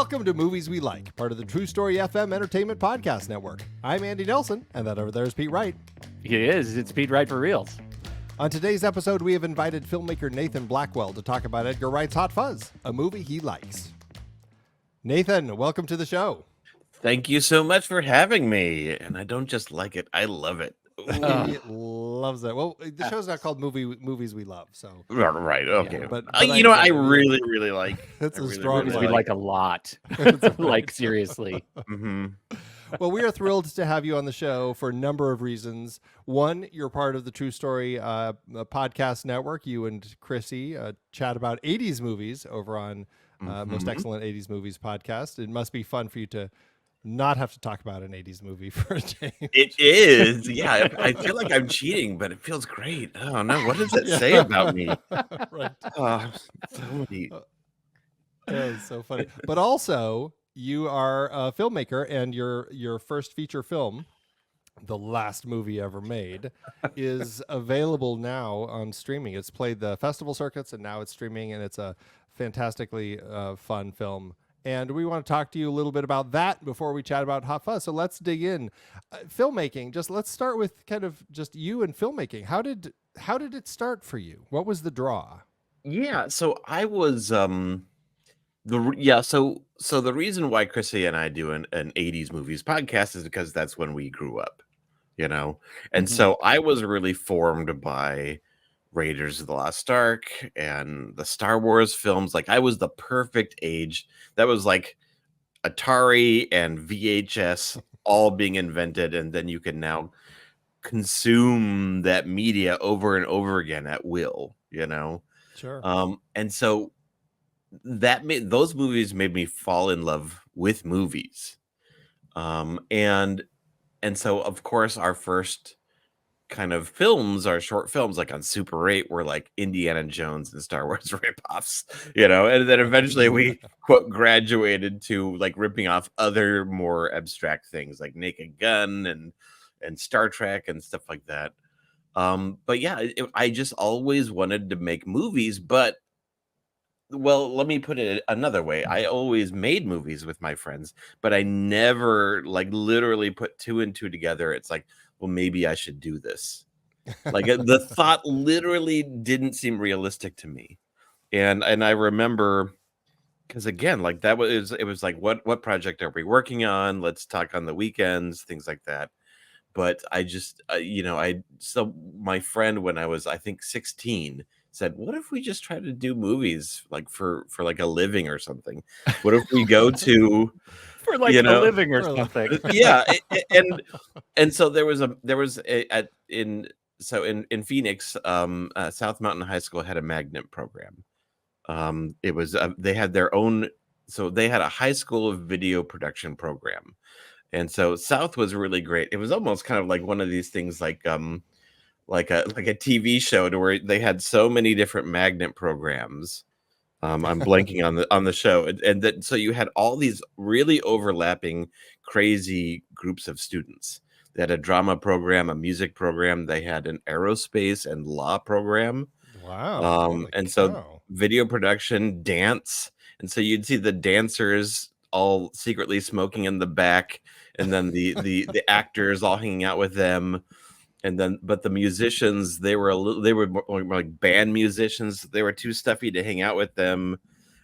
Welcome to Movies We Like, part of the TruStory FM Entertainment Podcast Network. I'm Andy Nelson, and that over there is Pete Wright. It is. It's Pete Wright for reals. On today's episode, we have invited filmmaker Nathan Blackwell to talk about Edgar Wright's Hot Fuzz, a movie he likes. Nathan, welcome to the show. Thank you so much for having me. And I don't just like it, I love it. He loves it. Well, the show's not called Movies We Love, so Right, okay. Yeah, but you know what I really like? It's I a really, strong really We like a lot. Like, seriously. Mm-hmm. Well, we are thrilled to have you on the show for a number of reasons. One, you're part of the TruStory podcast network. You and Chrissy chat about 80s movies over on Most Excellent 80s Movies podcast. It must be fun for you to not have to talk about an 80s movie for a change. It is. Yeah, I feel like I'm cheating, but it feels great. I don't know. What does it say about me? Right. So many. It's so funny. But also, you are a filmmaker, and your first feature film, the last movie ever made, is available now on streaming. It's played the festival circuits, and now it's streaming, and it's a fantastically fun film. And we want to talk to you a little bit about that before we chat about Hot Fuzz. So let's dig in. Filmmaking, let's start with kind of just you and filmmaking. How did it start for you? What was the draw? Yeah, so I was so the reason why Chrissy and I do an 80s movies podcast is because that's when we grew up, you know. And so I was really formed by Raiders of the Lost Ark and the Star Wars films. Like, I was the perfect age. That was like Atari and VHS all being invented, and then you can now consume that media over and over again at will, you know. Sure. And so those movies made me fall in love with movies. And so of course our first kind of films are short films, like on Super 8 were like Indiana Jones and Star Wars ripoffs, you know, and then eventually we quote graduated to like ripping off other more abstract things like Naked Gun and Star Trek and stuff like that. But yeah, I just always wanted to make movies, but well, let me put it another way. I always made movies with my friends, but I never like literally put two and two together. It's like, well, maybe I should do this. Like the thought literally didn't seem realistic to me. And I remember, because again, like it was like, what project are we working on? Let's talk on the weekends, things like that. But I just, so my friend, when I was, I think 16, said, what if we just try to do movies like for like a living or something? What if we go to For like a living or something. Yeah. And so in Phoenix, South Mountain High School had a magnet program. It was, they had their own, so they had a high school video production program. And so South was really great. It was almost kind of like one of these things like a TV show to where they had so many different magnet programs. I'm blanking on the show, and that so you had all these really overlapping, crazy groups of students. They had a drama program, a music program. They had an aerospace and law program. Wow! So video production, dance, and so you'd see the dancers all secretly smoking in the back, and then the actors all hanging out with them. And then, but the musicians, they were more like band musicians. They were too stuffy to hang out with them.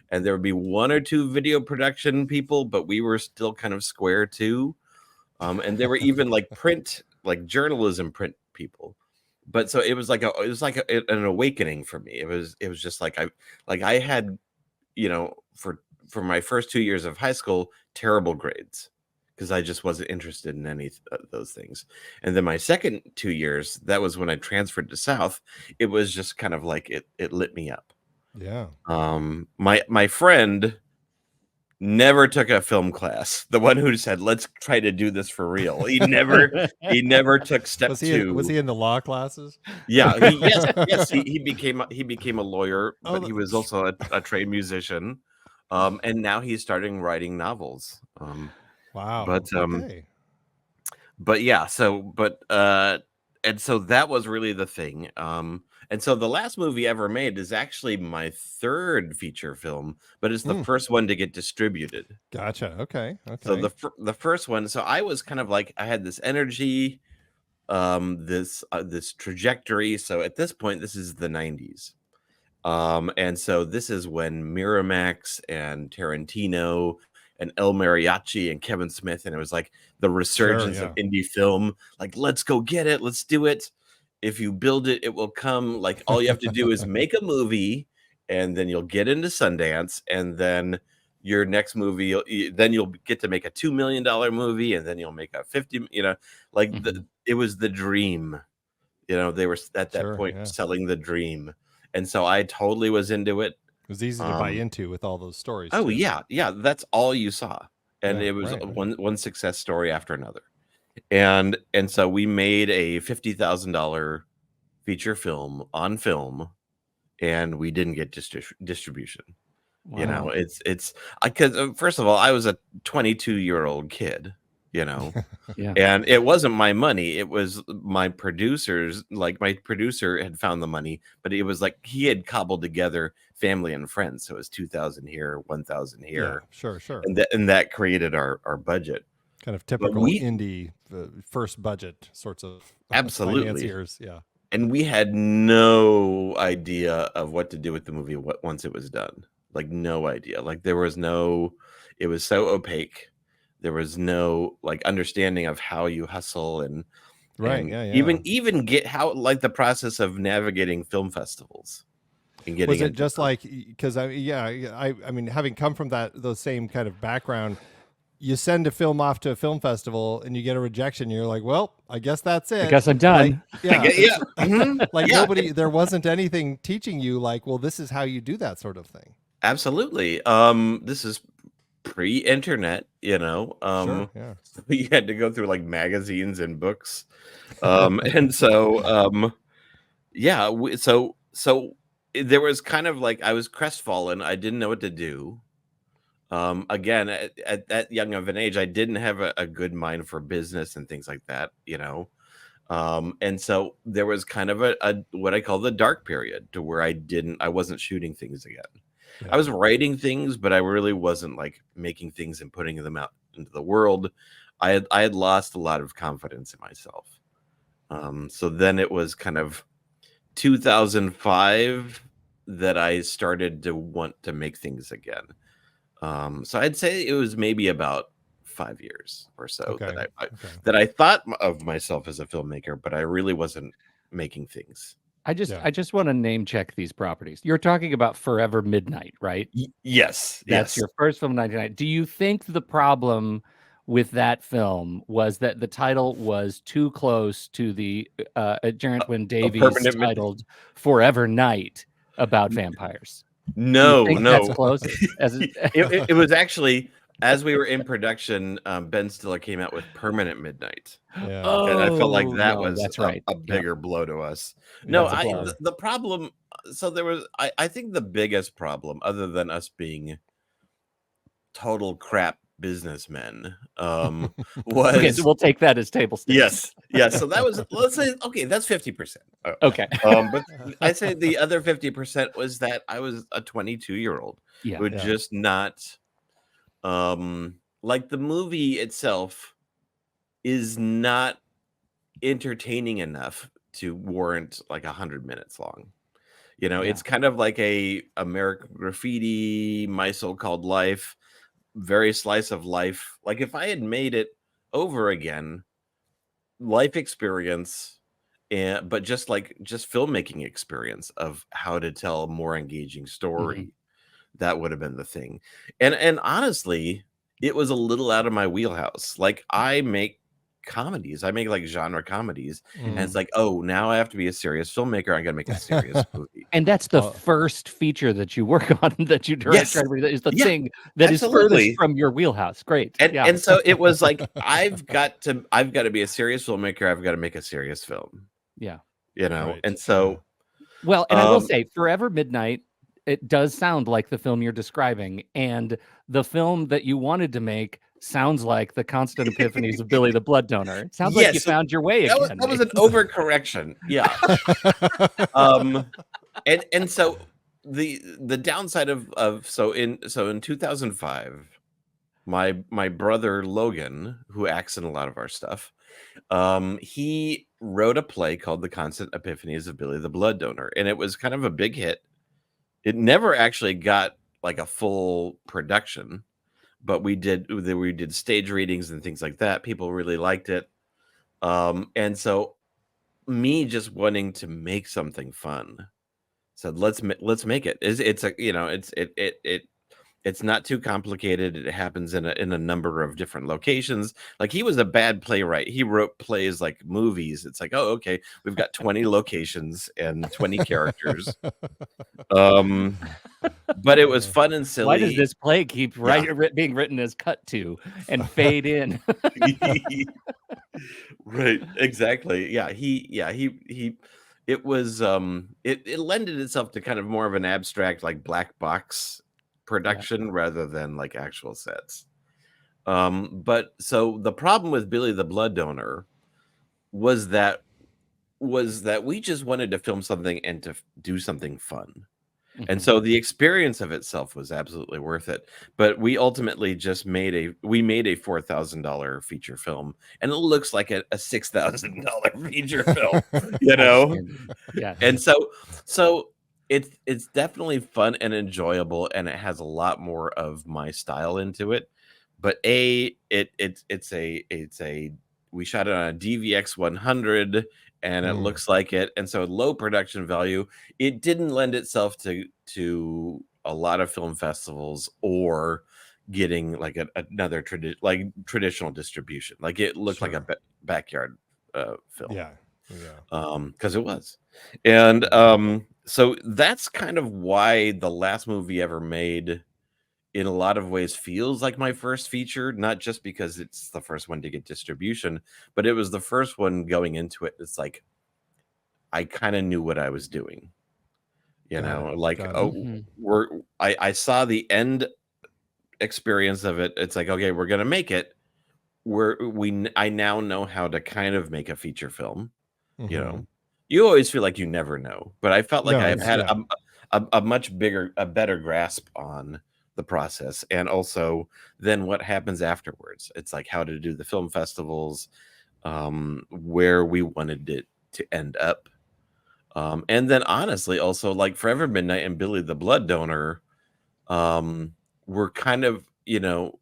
And there would be one or two video production people, but we were still kind of square too. And there were even like print, like journalism print people. But so it was like an awakening for me. It was just like I had, you know, for my first 2 years of high school, terrible grades, because I just wasn't interested in any of those things. And then my second 2 years, that was when I transferred to South. It was just kind of like it lit me up. Yeah. My friend never took a film class. The one who said, "Let's try to do this for real." He never took step two. Was he in the law classes? Yeah. Yes. He became a lawyer, but he was also a trained musician. And now he's starting writing novels. Wow. But okay. but yeah, so and so that was really the thing. And so the last movie ever made is actually my third feature film, but it's the first one to get distributed. Gotcha. Okay. So the first one, so I was kind of like, I had this energy, this trajectory. So at this point, this is the 90s. And so this is when Miramax and Tarantino and El Mariachi and Kevin Smith, and it was like the resurgence of indie film. Like, let's go get it. Let's do it. If you build it, it will come. Like, all you have to do is make a movie, and then you'll get into Sundance, and then your next movie, then you'll get to make a $2 million movie, and then you'll make a 50, like it was the dream. They were at that point selling the dream. And so I totally was into it. It was easy to buy into with all those stories. Oh, yeah. That's all you saw. And it was one success story after another. And so we made a $50,000 feature film on film, and we didn't get distribution. Wow. It's because first of all, I was a 22-year-old kid. And it wasn't my money. It was my producers. Like, my producer had found the money, but it was like he had cobbled together family and friends. So it was 2,000 here, 1,000 here. Yeah, sure. And that created our budget. Kind of typical indie first budget sorts of financiers. Yeah. And we had no idea of what to do with the movie once it was done. Like, no idea. Like, it was so opaque. There was no understanding of how you hustle and even get how the process of navigating film festivals and getting. Was it just because I mean, having come from those same kind of background, you send a film off to a film festival and you get a rejection. You're like, well, I guess that's it. I guess I'm done. Nobody, there wasn't anything teaching you well, this is how you do that sort of thing. Absolutely. This is pre-internet, So you had to go through magazines and books, and so so there was kind of I was crestfallen. I didn't know what to do. Again, at that young of an age, I didn't have a good mind for business and things like that, and so there was kind of a what I call the dark period, to where I wasn't shooting things again. Yeah. I was writing things, but I really wasn't making things and putting them out into the world. I had lost a lot of confidence in myself. So then it was kind of 2005 that I started to want to make things again. So I'd say it was maybe about 5 years or so that I thought of myself as a filmmaker, but I really wasn't making things. I just want to name check these properties. You're talking about Forever Midnight, right? Yes. That's your first film, 1999. Do you think the problem with that film was that the title was too close to the Geraint Davies titled Forever Night about vampires? No. That's close. It was actually, as we were in production, Ben Stiller came out with Permanent Midnight. Yeah. And I felt like that was a bigger blow to us. No, the problem. So there was, I think the biggest problem, other than us being total crap businessmen, was. Okay, so we'll take that as table stakes. Yes. So that was, let's say, okay, that's 50%. Okay. But I'd say the other 50% was that I was a 22-year-old who just not. The movie itself is not entertaining enough to warrant 100 minutes long. It's kind of like a American Graffiti, My So-Called Life, very slice of life. If I had made it over again, life experience, but just filmmaking experience of how to tell a more engaging story. Mm-hmm. That would have been the thing. And honestly, it was a little out of my wheelhouse. I make comedies. I make genre comedies. And it's now I have to be a serious filmmaker. I got to make a serious movie. And that's the first feature that you work on, that you direct. Yes. That is the thing that is furthest from your wheelhouse. Great. And so it was I've got to be a serious filmmaker. I've got to make a serious film. Yeah. Right. And so. Well, and I will say Forever Midnight, it does sound like the film you're describing, and the film that you wanted to make sounds like the constant epiphanies of Billy the Blood Donor. It sounds like you Yes, found your way that again. was an overcorrection. Yeah. And so the downside of so in 2005, my brother Logan, who acts in a lot of our stuff, he wrote a play called The Constant Epiphanies of Billy the Blood Donor, and it was kind of a big hit. It never actually got like a full production, but we did stage readings and things like that. People really liked it. And so me just wanting to make something fun said, let's make it. It's a, you know, it's not too complicated. It happens in a number of different locations. Like, he was a bad playwright. He wrote plays like movies. It's like, oh, okay, we've got 20 locations and 20 characters. But it was fun and silly. Why does this play keep being written as cut to and fade in? Right, exactly. Yeah, he it was it lended itself to kind of more of an abstract, like, black box production rather than like actual sets. But so the problem with Billy the Blood Donor was that we just wanted to film something and to do something fun. And so the experience of itself was absolutely worth it. But we ultimately just made a $4,000 feature film, and it looks like a $6,000 feature film, you know? Yeah. And so it's definitely fun and enjoyable, and it has a lot more of my style into it. But we shot it on a DVX 100, and it looks like it, and so low production value. It didn't lend itself to a lot of film festivals or getting like another traditional distribution. Like, it looked like a backyard film. Yeah. Because it was. And so that's kind of why the last movie ever made, in a lot of ways, feels like my first feature, not just because it's the first one to get distribution, but it was the first one going into it. It's like, I kind of knew what I was doing, you know, like, I saw the end experience of it. It's like, okay, we're going to make it. I now know how to kind of make a feature film. You know, you always feel like you never know, but I felt like I've had a much better grasp on the process, and also then what happens afterwards. It's like how to do the film festivals, where we wanted it to end up, and then honestly, also, like, Forever Midnight and Billy the Blood Donor, were kind of, you know,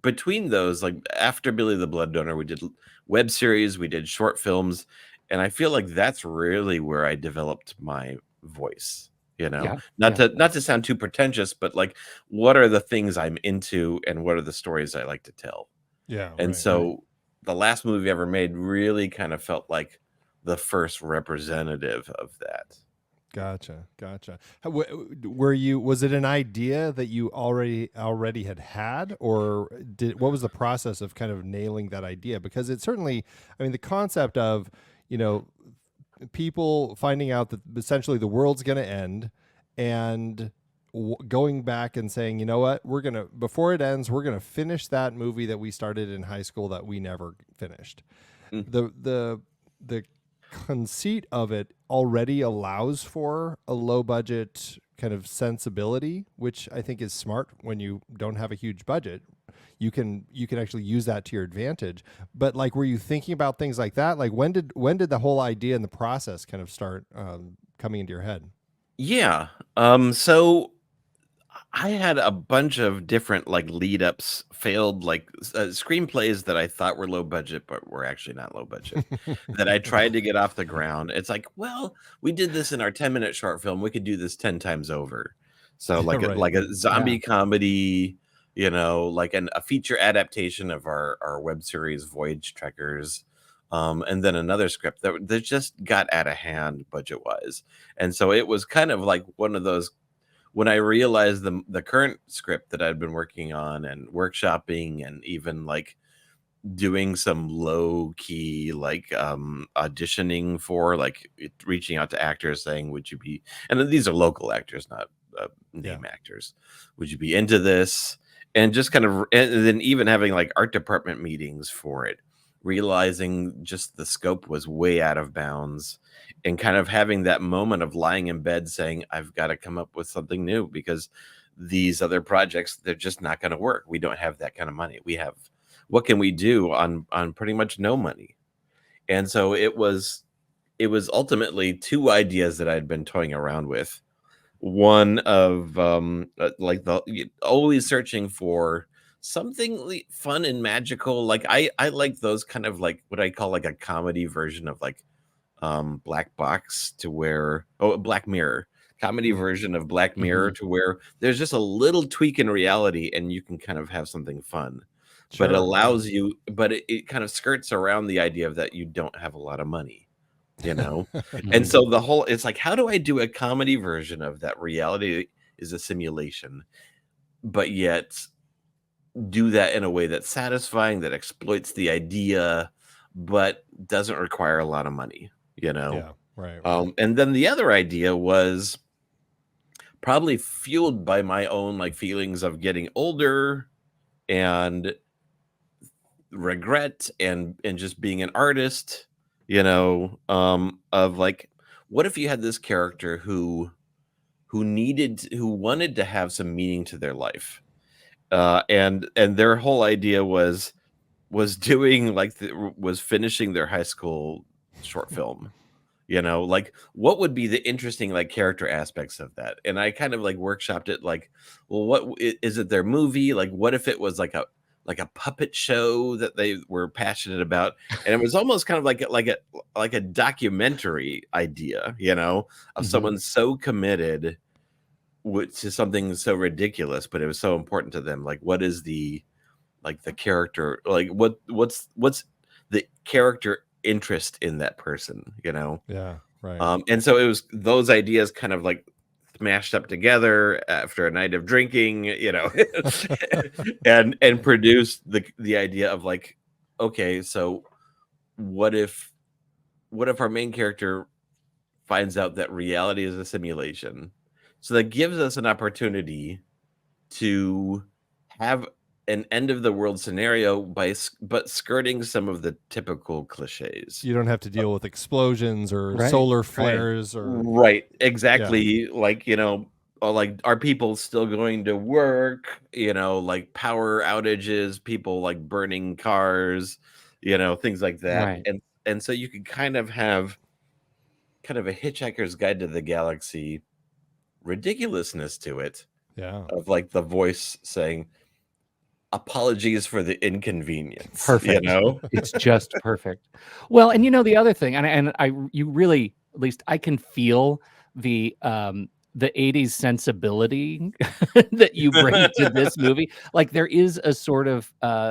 between those, like, after Billy the Blood Donor, we did web series, we did short films. And I feel like that's really where I developed my voice, you know, not to sound too pretentious, but like, what are the things I'm into and what are the stories I like to tell? Yeah. And so the last movie I ever made really kind of felt like the first representative of that. Gotcha. Was it an idea that you already had, or what was the process of kind of nailing that idea? Because it certainly, I mean, the concept of, you know, people finding out that essentially the world's going to end, and going back and saying, you know what, before it ends, we're going to finish that movie that we started in high school that we never finished. The conceit of it already allows for a low budget kind of sensibility, which I think is smart. When you don't have a huge budget, you can actually use that to your advantage. But like, were you thinking about things like that? Like, when did the whole idea and the process kind of start coming into your head? Yeah. So I had a bunch of different, like, lead ups, failed, like, screenplays that I thought were low budget, but were actually not low budget, that I tried to get off the ground. It's like, well, we did this in our 10-minute short film. We could do this 10 times over. So like, a zombie comedy, you know, like a feature adaptation of our web series, Voyage Trekkers. And then another script that just got out of hand budget wise. And so it was kind of like one of those, when I realized the current script that I'd been working on and workshopping, and even like doing some low key, like, auditioning for, like, reaching out to actors saying, would you be, and these are local actors, not name actors, would you be into this? and just kind of, and then even having like art department meetings for it, realizing just the scope was way out of bounds, and kind of having that moment of lying in bed saying, I've got to come up with something new because these other projects, they're just not going to work. We don't have that kind of money. We have, what can we do on pretty much no money? And so it was ultimately two ideas that I'd been toying around with. One of like always searching for something fun and magical. Like I like those kind of like what I call like a comedy version of like Black Box, to where Black Mirror, comedy version of Black Mirror, to where there's just a little tweak in reality and you can kind of have something fun. But it allows you, but it kind of skirts around the idea of that you don't have a lot of money, you know. And so the whole, it's like, how do I do a comedy version of that reality is a simulation, but yet do that in a way that's satisfying, that exploits the idea, but doesn't require a lot of money, you know. Yeah, right. And then the other idea was probably fueled by my own like feelings of getting older and regret and just being an artist, you know, of like, what if you had this character who wanted to have some meaning to their life, and their whole idea was doing like was finishing their high school short film, you know, like what would be the interesting like character aspects of that? And I kind of like workshopped it like, well, what is it, their movie? Like what if it was like a puppet show that they were passionate about, and it was almost kind of like a documentary idea, you know, of someone so committed to something so ridiculous, but it was so important to them. Like what is the character, like what's the character interest in that person, you know? Yeah, right. And so it was those ideas kind of like smashed up together after a night of drinking, you know, and produced the idea of like, okay, so what if our main character finds out that reality is a simulation? So that gives us an opportunity to have an end of the world scenario but skirting some of the typical cliches. You don't have to deal with explosions or solar flares or exactly. Like, you know, like, are people still going to work, you know, like power outages, people like burning cars, you know, things like that. And so you could kind of have kind of a Hitchhiker's Guide to the Galaxy ridiculousness to it. Yeah. Of like the voice saying, apologies for the inconvenience. Perfect. You know, it's just perfect. Well, and you know the other thing, you really, at least I can feel the 80s sensibility that you bring to this movie. Like there is a sort of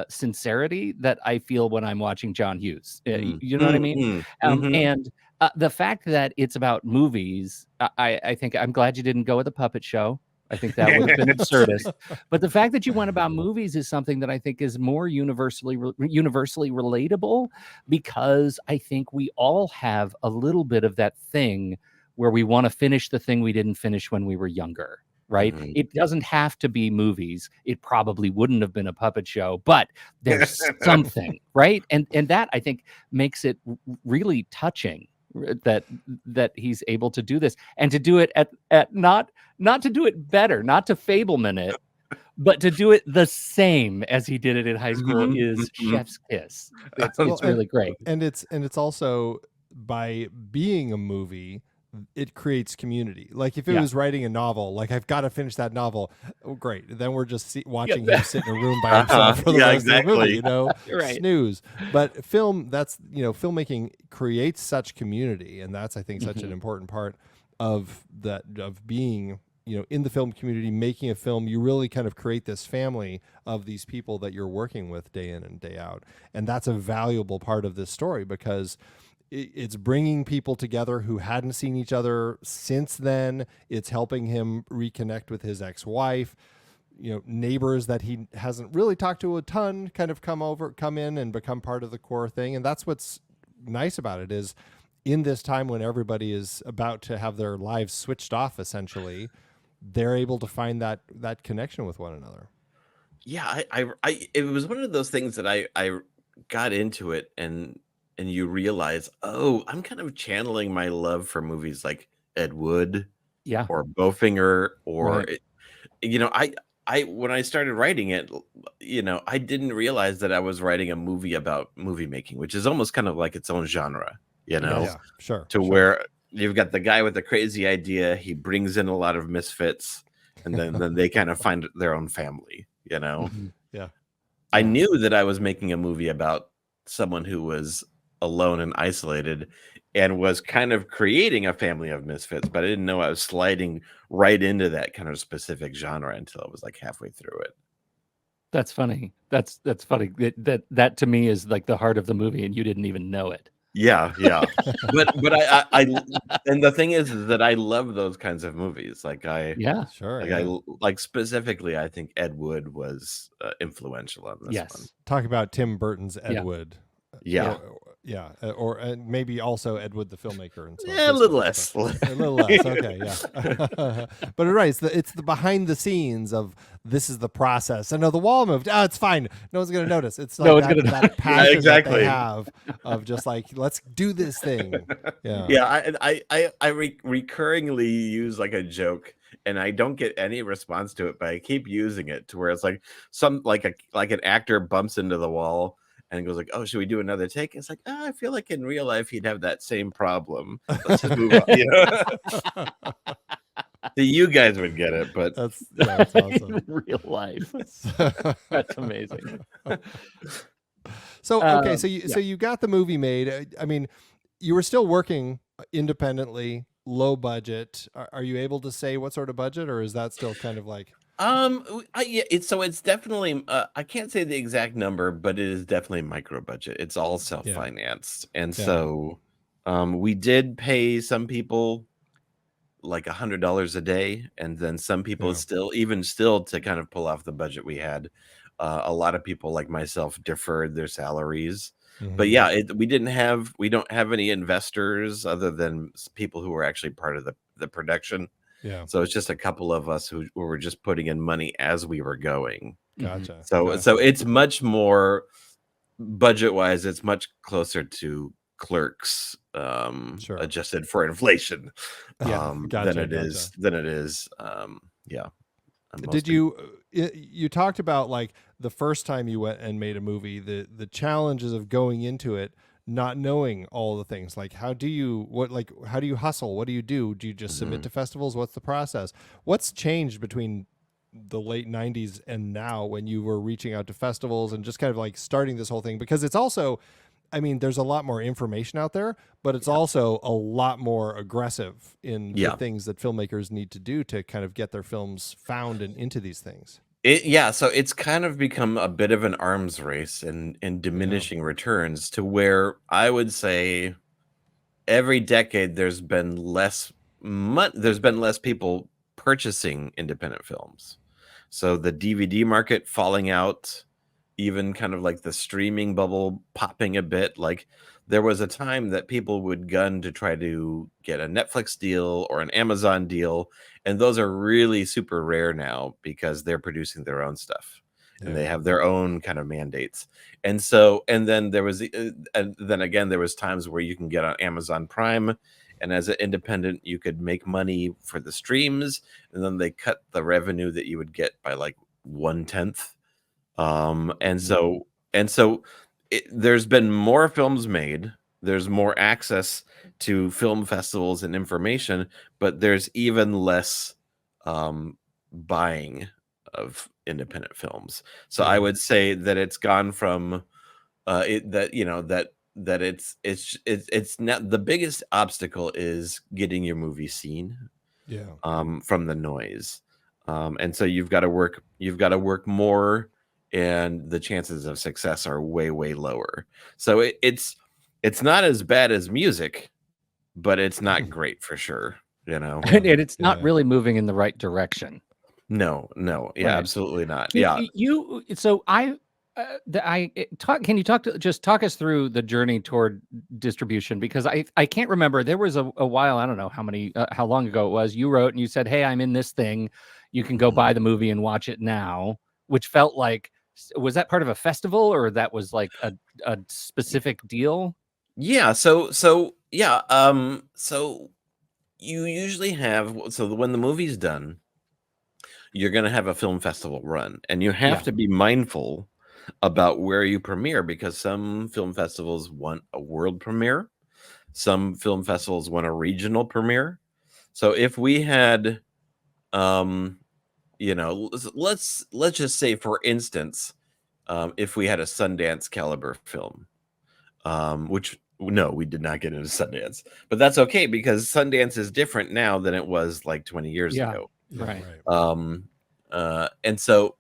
sincerity that I feel when I'm watching John Hughes. You know what I mean? And the fact that it's about movies, I think I'm glad you didn't go with a puppet show. I think that would have been absurdist. But the fact that you went about movies is something that I think is more universally relatable, because I think we all have a little bit of that thing where we want to finish the thing we didn't finish when we were younger, right? It doesn't have to be movies. It probably wouldn't have been a puppet show, but there's something, right? And that I think makes it really touching that he's able to do this, and to do it at not to do it better, not to Fableman it, but to do it the same as he did it in high school is chef's kiss. It's really great. And it's also, by being a movie, it creates community. Like if it was writing a novel, like I've got to finish that novel. Oh, great. Then we're just watching him sit in a room by himself for the rest of the movie, you know, snooze. But film, that's, you know, filmmaking creates such community. And that's, I think, such an important part of that, of being, you know, in the film community, making a film. You really kind of create this family of these people that you're working with day in and day out. And that's a valuable part of this story, because it's bringing people together who hadn't seen each other since then. It's helping him reconnect with his ex-wife. You know, neighbors that he hasn't really talked to a ton kind of come in and become part of the core thing. And that's what's nice about it, is in this time when everybody is about to have their lives switched off, essentially, they're able to find that connection with one another. Yeah, it was one of those things that I got into it, and you realize, oh, I'm kind of channeling my love for movies like Ed Wood Yeah. or Bowfinger, or Right. I when I started writing it, I didn't realize that I was writing a movie about movie making, which is almost kind of like its own genre, Yes. Sure. to where you've got the guy with the crazy idea, he brings in a lot of misfits, and then they kind of find their own family. Mhm. Yeah. I Yeah. knew that I was making a movie about someone who was alone and isolated and was kind of creating a family of misfits, but I didn't know I was sliding right into that kind of specific genre until I was like halfway through it. That's funny. That's funny. That to me is like the heart of the movie, and you didn't even know it. Yeah, yeah. But and the thing is that I love those kinds of movies. Yeah. Sure. Like specifically, I think Ed Wood was influential on this one. Yes. Talk about Tim Burton's Ed Yeah. Wood. Yeah. Or maybe also Ed Wood the filmmaker and Yeah, a little less. a little less. Okay, yeah. But right, it's the behind the scenes of this is the process. I know the wall moved. Oh, it's fine. No one's gonna notice. It's like No one's that, gonna that passion that exactly. they have of just like let's do this thing. Yeah. Yeah, I recurringly use like a joke, and I don't get any response to it, but I keep using it to where it's like like an actor bumps into the wall and goes like, "Oh, should we do another take?" It's like, I feel like in real life he'd have that same problem. Let's just move on. You guys would get it, but That's awesome. In real life. That's amazing. So okay, so you got the movie made. I mean, you were still working independently, low budget. Are you able to say what sort of budget, or is that still kind of like? it's definitely I can't say the exact number, but it is definitely micro budget. It's all self-financed, and so we did pay some people like $100 a day, and then some people still to kind of pull off the budget we had. A lot of people like myself deferred their salaries. But yeah, we don't have any investors other than people who were actually part of the production. Yeah. So it's just a couple of us who were just putting in money as we were going. Gotcha. So it's much more budget wise. It's much closer to Clerks, adjusted for inflation, than it is. Yeah. Did you talked about like the first time you went and made a movie, the challenges of going into it not knowing all the things, like how do you hustle? What do? Do you just submit to festivals? What's the process? What's changed between the late 90s and now when you were reaching out to festivals and just kind of like starting this whole thing? Because it's also, I mean, there's a lot more information out there, but it's also a lot more aggressive in the things that filmmakers need to do to kind of get their films found and into these things. So it's kind of become a bit of an arms race and diminishing returns, to where I would say every decade there's been less people purchasing independent films. So the DVD market falling out, even kind of like the streaming bubble popping a bit. Like there was a time that people would gun to try to get a Netflix deal or an Amazon deal, and those are really super rare now because they're producing their own stuff and they have their own kind of mandates. And then there was and then again there was times where you can get on Amazon Prime, and as an independent you could make money for the streams, and then they cut the revenue that you would get by like 1/10. There's been more films made, there's more access to film festivals and information, but there's even less buying of independent films. So I would say that it's gone from it's not the biggest obstacle is getting your movie seen from the noise. And so you've got to work more, and the chances of success are way, way lower. So it's not as bad as music, but it's not great for sure, And it's not really moving in the right direction. No, yeah, Right. absolutely not. Can you talk us through the journey toward distribution? Because I can't remember. There was a while, I don't know how long ago it was, you wrote and you said, hey, I'm in this thing. You can go buy the movie and watch it now. which felt like, was that part of a festival or that was like a specific deal? Yeah. So you usually have, so when the movie's done, you're going to have a film festival run, and you have to be mindful about where you premiere, because some film festivals want a world premiere. Some film festivals want a regional premiere. So if we had, let's just say, for instance, if we had a Sundance caliber film, which no, we did not get into Sundance, but that's okay, because Sundance is different now than it was like 20 years ago. Right. And so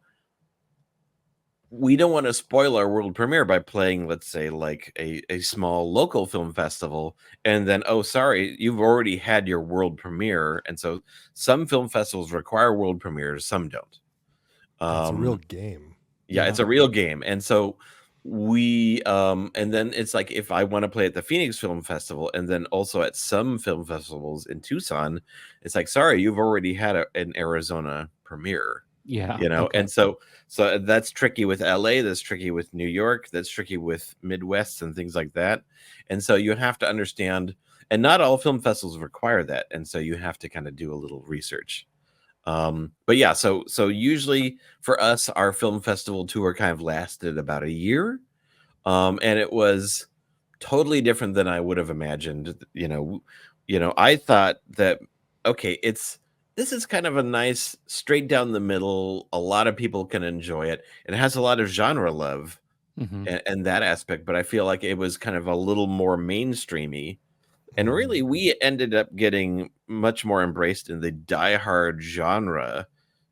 we don't want to spoil our world premiere by playing, let's say, like a small local film festival, and then, oh, sorry, you've already had your world premiere. And so some film festivals require world premieres, some don't. It's a real game. Yeah, it's a real game. And so and then it's like, if I want to play at the Phoenix Film Festival and then also at some film festivals in Tucson, it's like, sorry, you've already had an Arizona premiere. Yeah. Okay. And so that's tricky with LA, that's tricky with New York, that's tricky with Midwest and things like that. And so you have to understand, and not all film festivals require that. And so you have to kind of do a little research. But yeah, so usually for us, our film festival tour kind of lasted about a year. And it was totally different than I would have imagined. I thought that, okay, this is kind of a nice, straight down the middle. A lot of people can enjoy it. It has a lot of genre love and that aspect, but I feel like it was kind of a little more mainstreamy. And really, we ended up getting much more embraced in the diehard genre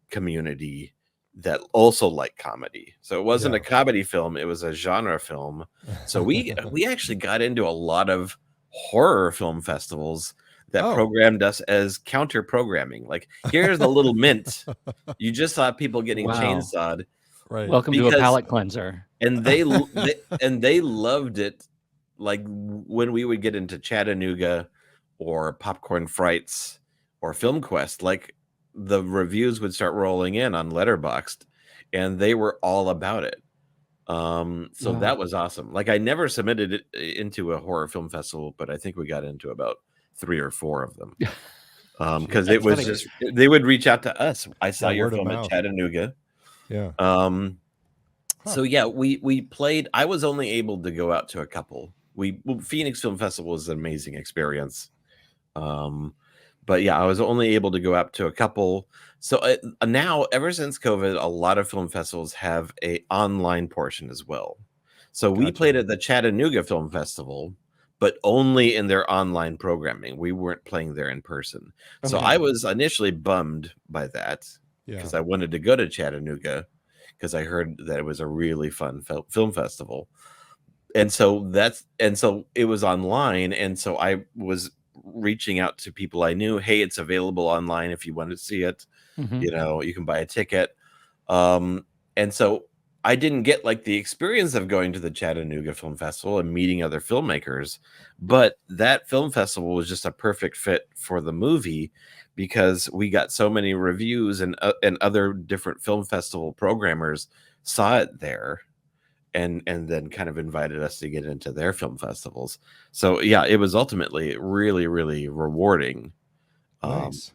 community that also like comedy. So it wasn't a comedy film, it was a genre film. So we actually got into a lot of horror film festivals that programmed us as counter programming. Like, here's a little mint. You just saw people getting chainsawed. Right. Welcome to a palate cleanser. And they loved it. Like, when we would get into Chattanooga or Popcorn Frights or Film Quest, like, the reviews would start rolling in on Letterboxd, and they were all about it. So that was awesome. Like, I never submitted it into a horror film festival, but I think we got into about 3 or 4 of them. Because it was just, they would reach out to us. I saw your film at Chattanooga. Yeah. So yeah, we played. I was only able to go out to a couple. Phoenix Film Festival was an amazing experience. But yeah, I was only able to go out to a couple. So now, ever since COVID, a lot of film festivals have an online portion as well. So we played at the Chattanooga Film Festival, but only in their online programming. We weren't playing there in person. So I was initially bummed by that, because I wanted to go to Chattanooga, because I heard that it was a really fun film festival. And so it was online. And so I was reaching out to people I knew. Hey, it's available online if you want to see it. You can buy a ticket. And so I didn't get like the experience of going to the Chattanooga Film Festival and meeting other filmmakers, but that film festival was just a perfect fit for the movie, because we got so many reviews, and other different film festival programmers saw it there, and then kind of invited us to get into their film festivals. So yeah, it was ultimately really, really rewarding. Nice.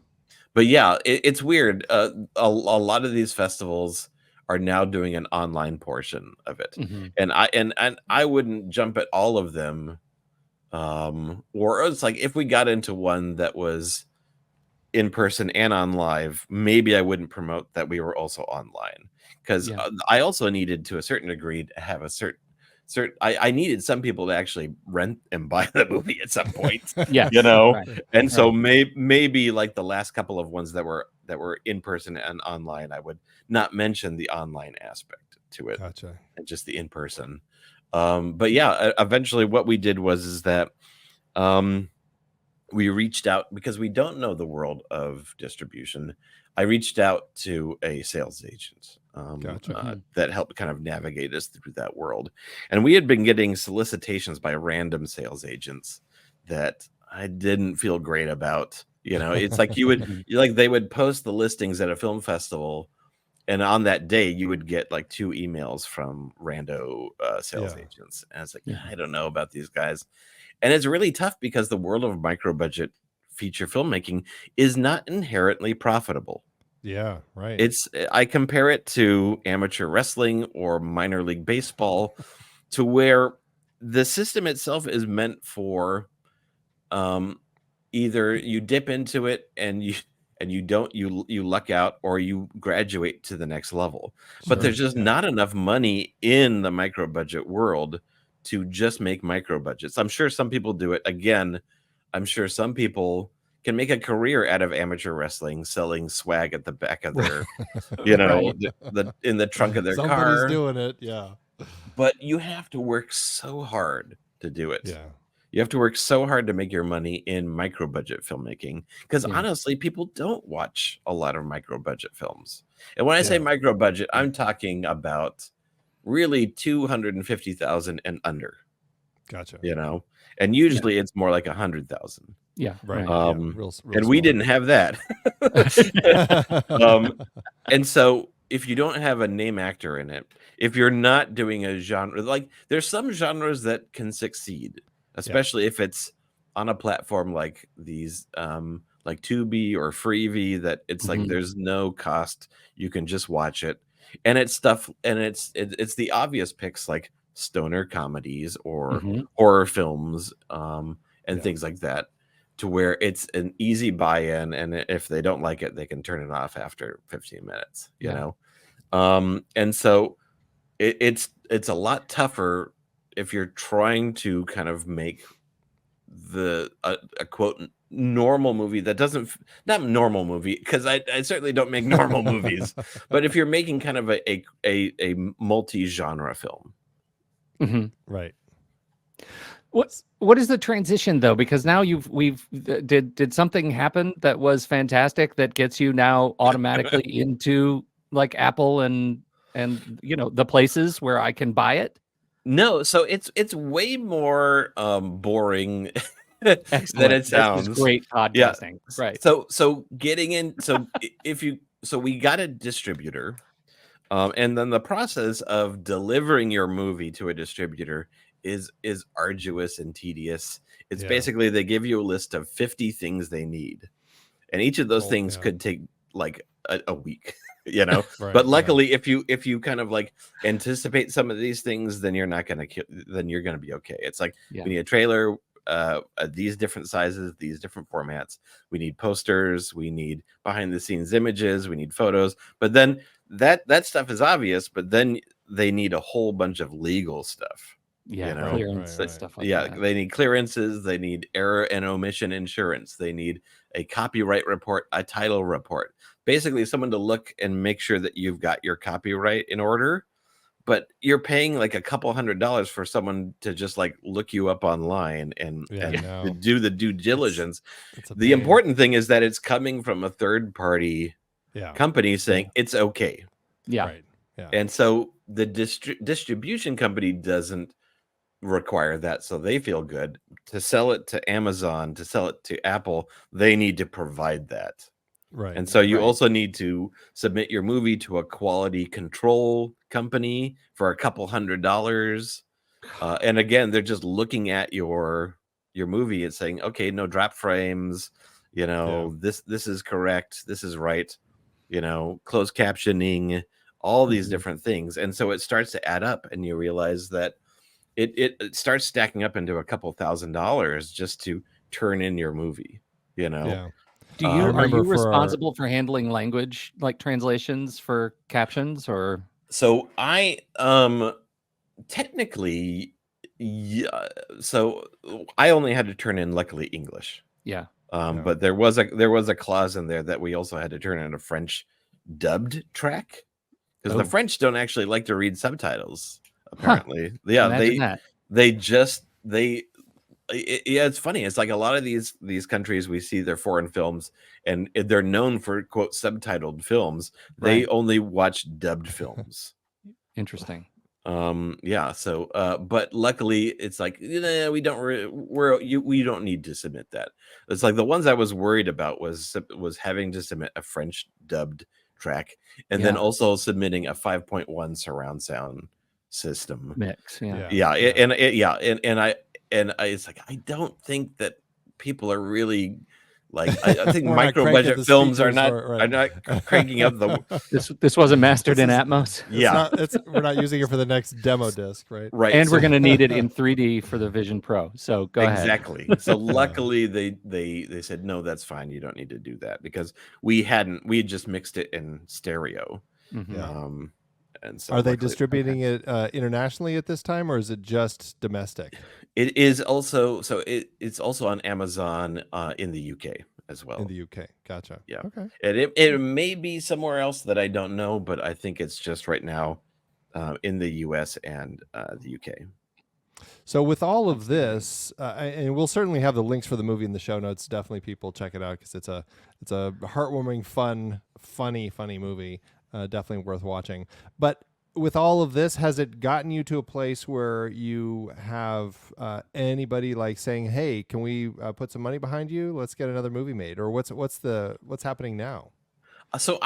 But yeah, it's weird. A lot of these festivals are now doing an online portion of it, and I wouldn't jump at all of them. Or it's like, if we got into one that was in person and on live, maybe I wouldn't promote that we were also online, because I also needed, to a certain degree, to have a certain I needed some people to actually rent and buy the movie at some point. And so maybe like the last couple of ones that were in person and online, I would not mention the online aspect to it. Gotcha. And just the in person. But yeah, eventually what we did was that we reached out, because we don't know the world of distribution. I reached out to a sales agent that helped kind of navigate us through that world. And we had been getting solicitations by random sales agents that I didn't feel great about. It's like they would post the listings at a film festival, and on that day you would get like 2 emails from rando sales Yeah. agents, and it's like, Yeah. I don't know about these guys. And it's really tough because the world of micro budget feature filmmaking is not inherently profitable. Yeah, right. I compare it to amateur wrestling or minor league baseball, to where the system itself is meant for either you dip into it and you luck out, or you graduate to the next level. But there's just not enough money in the micro budget world to just make micro budgets. I'm sure some people do it. Again, I'm sure some people can make a career out of amateur wrestling, selling swag at the back of their, the in the trunk of their Somebody's car. doing it, yeah. But you have to work so hard to do it. Yeah. You have to work so hard to make your money in micro budget filmmaking, because honestly, people don't watch a lot of micro budget films. And when I say micro budget, I'm talking about really 250,000 and under. Gotcha. And usually it's more like 100,000. Yeah, Right. Real and small. we didn't have that. And so if you don't have a name actor in it, if you're not doing a genre, like there's some genres that can succeed, especially if it's on a platform like these, like Tubi or Freevee, that it's like there's no cost, you can just watch it, and it's stuff, and it's the obvious picks like stoner comedies or horror films, and things like that, to where it's an easy buy-in, and if they don't like it, they can turn it off after 15 minutes, you know. And so it's a lot tougher if you're trying to kind of make a quote normal movie that doesn't, not normal movie, because I certainly don't make normal movies, but if you're making kind of a multi-genre film. Right. What is the transition though? Because now did something happen that was fantastic that gets you now automatically into like Apple and the places where I can buy it? No, so it's way more boring than it sounds. This is great podcasting. Right. So getting in, so we got a distributor, and then the process of delivering your movie to a distributor is arduous and tedious. It's basically they give you a list of 50 things they need, and each of those things could take like a week. Right, but luckily, if you kind of like anticipate some of these things, then you're not gonna then you're gonna be okay. It's like we need a trailer, these different sizes, these different formats. We need posters, we need behind the scenes images, we need photos. But then that stuff is obvious. But then they need a whole bunch of legal stuff. Clearance, stuff like that. They need clearances. They need error and omission insurance. They need a copyright report, a title report. Basically, someone to look and make sure that you've got your copyright in order. But you're paying like a couple $100 for someone to just like look you up online and to do the due diligence. The important thing is that it's coming from a third party company saying it's okay. Right. And so the distribution company doesn't require that, so they feel good to sell it to Amazon, to sell it to Apple. They need to provide that. Right. And so you also need to submit your movie to a quality control company for a couple $100. And again, they're just looking at your movie and saying, okay, no drop frames, this is correct, this is right, closed captioning, all these different things. And so it starts to add up, and you realize that it starts stacking up into a couple $1,000s just to turn in your movie, Yeah. Are you responsible for handling language, like translations for captions, or? So I technically, so I only had to turn in, luckily, English. Yeah. But there was a clause in there that we also had to turn in a French dubbed track, because the French don't actually like to read subtitles, apparently. It's funny. It's like a lot of these countries, we see their foreign films and they're known for quote subtitled films. They only watch dubbed films. Interesting. So but luckily it's like, we don't need to submit that. It's like the ones I was worried about was having to submit a French dubbed track, and then Yeah. also submitting a 5.1 surround sound system. Mix. Yeah. And it's like, I don't think that people are really like, I think We're not micro cranking budget the films are speakers not for- right. are not cranking up the This wasn't mastered in is- Atmos. yeah. We're not using it for the next demo disc, right? Right. And we're so- going to need it in 3D for the Vision Pro. So go ahead. Exactly. So luckily they said, no, that's fine. You don't need to do that, because we had just mixed it in stereo. Mhm. Yeah. And so Are they luckily- distributing it internationally at this time, or is it just domestic? It is also, so it's also on Amazon in the UK as well. In the UK. Gotcha. Yeah. Okay. And it may be somewhere else that I don't know, but I think it's just right now in the US and the UK. So with all of this, and we'll certainly have the links for the movie in the show notes. Definitely, people check it out because it's a heartwarming, funny movie. Definitely worth watching. But with all of this, has it gotten you to a place where you have anybody like saying, "Hey, can we put some money behind you? Let's get another movie made," or what's happening now? So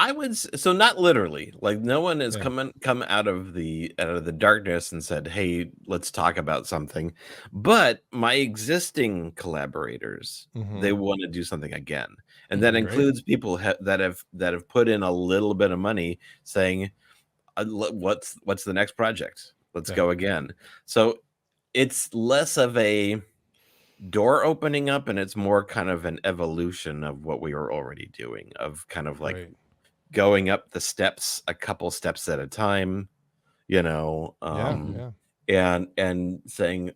so not literally, like no one has Yeah. come out of the darkness and said, "Hey, let's talk about something." But my existing collaborators, Mhm. they want to do something again, and that Great. includes people that have put in a little bit of money, saying, "What's the next project? Let's Yeah. go again." So it's less of a door opening up, and it's more kind of an evolution of what we were already doing, of kind of like Great. going up the steps a couple steps at a time, Yeah. and saying,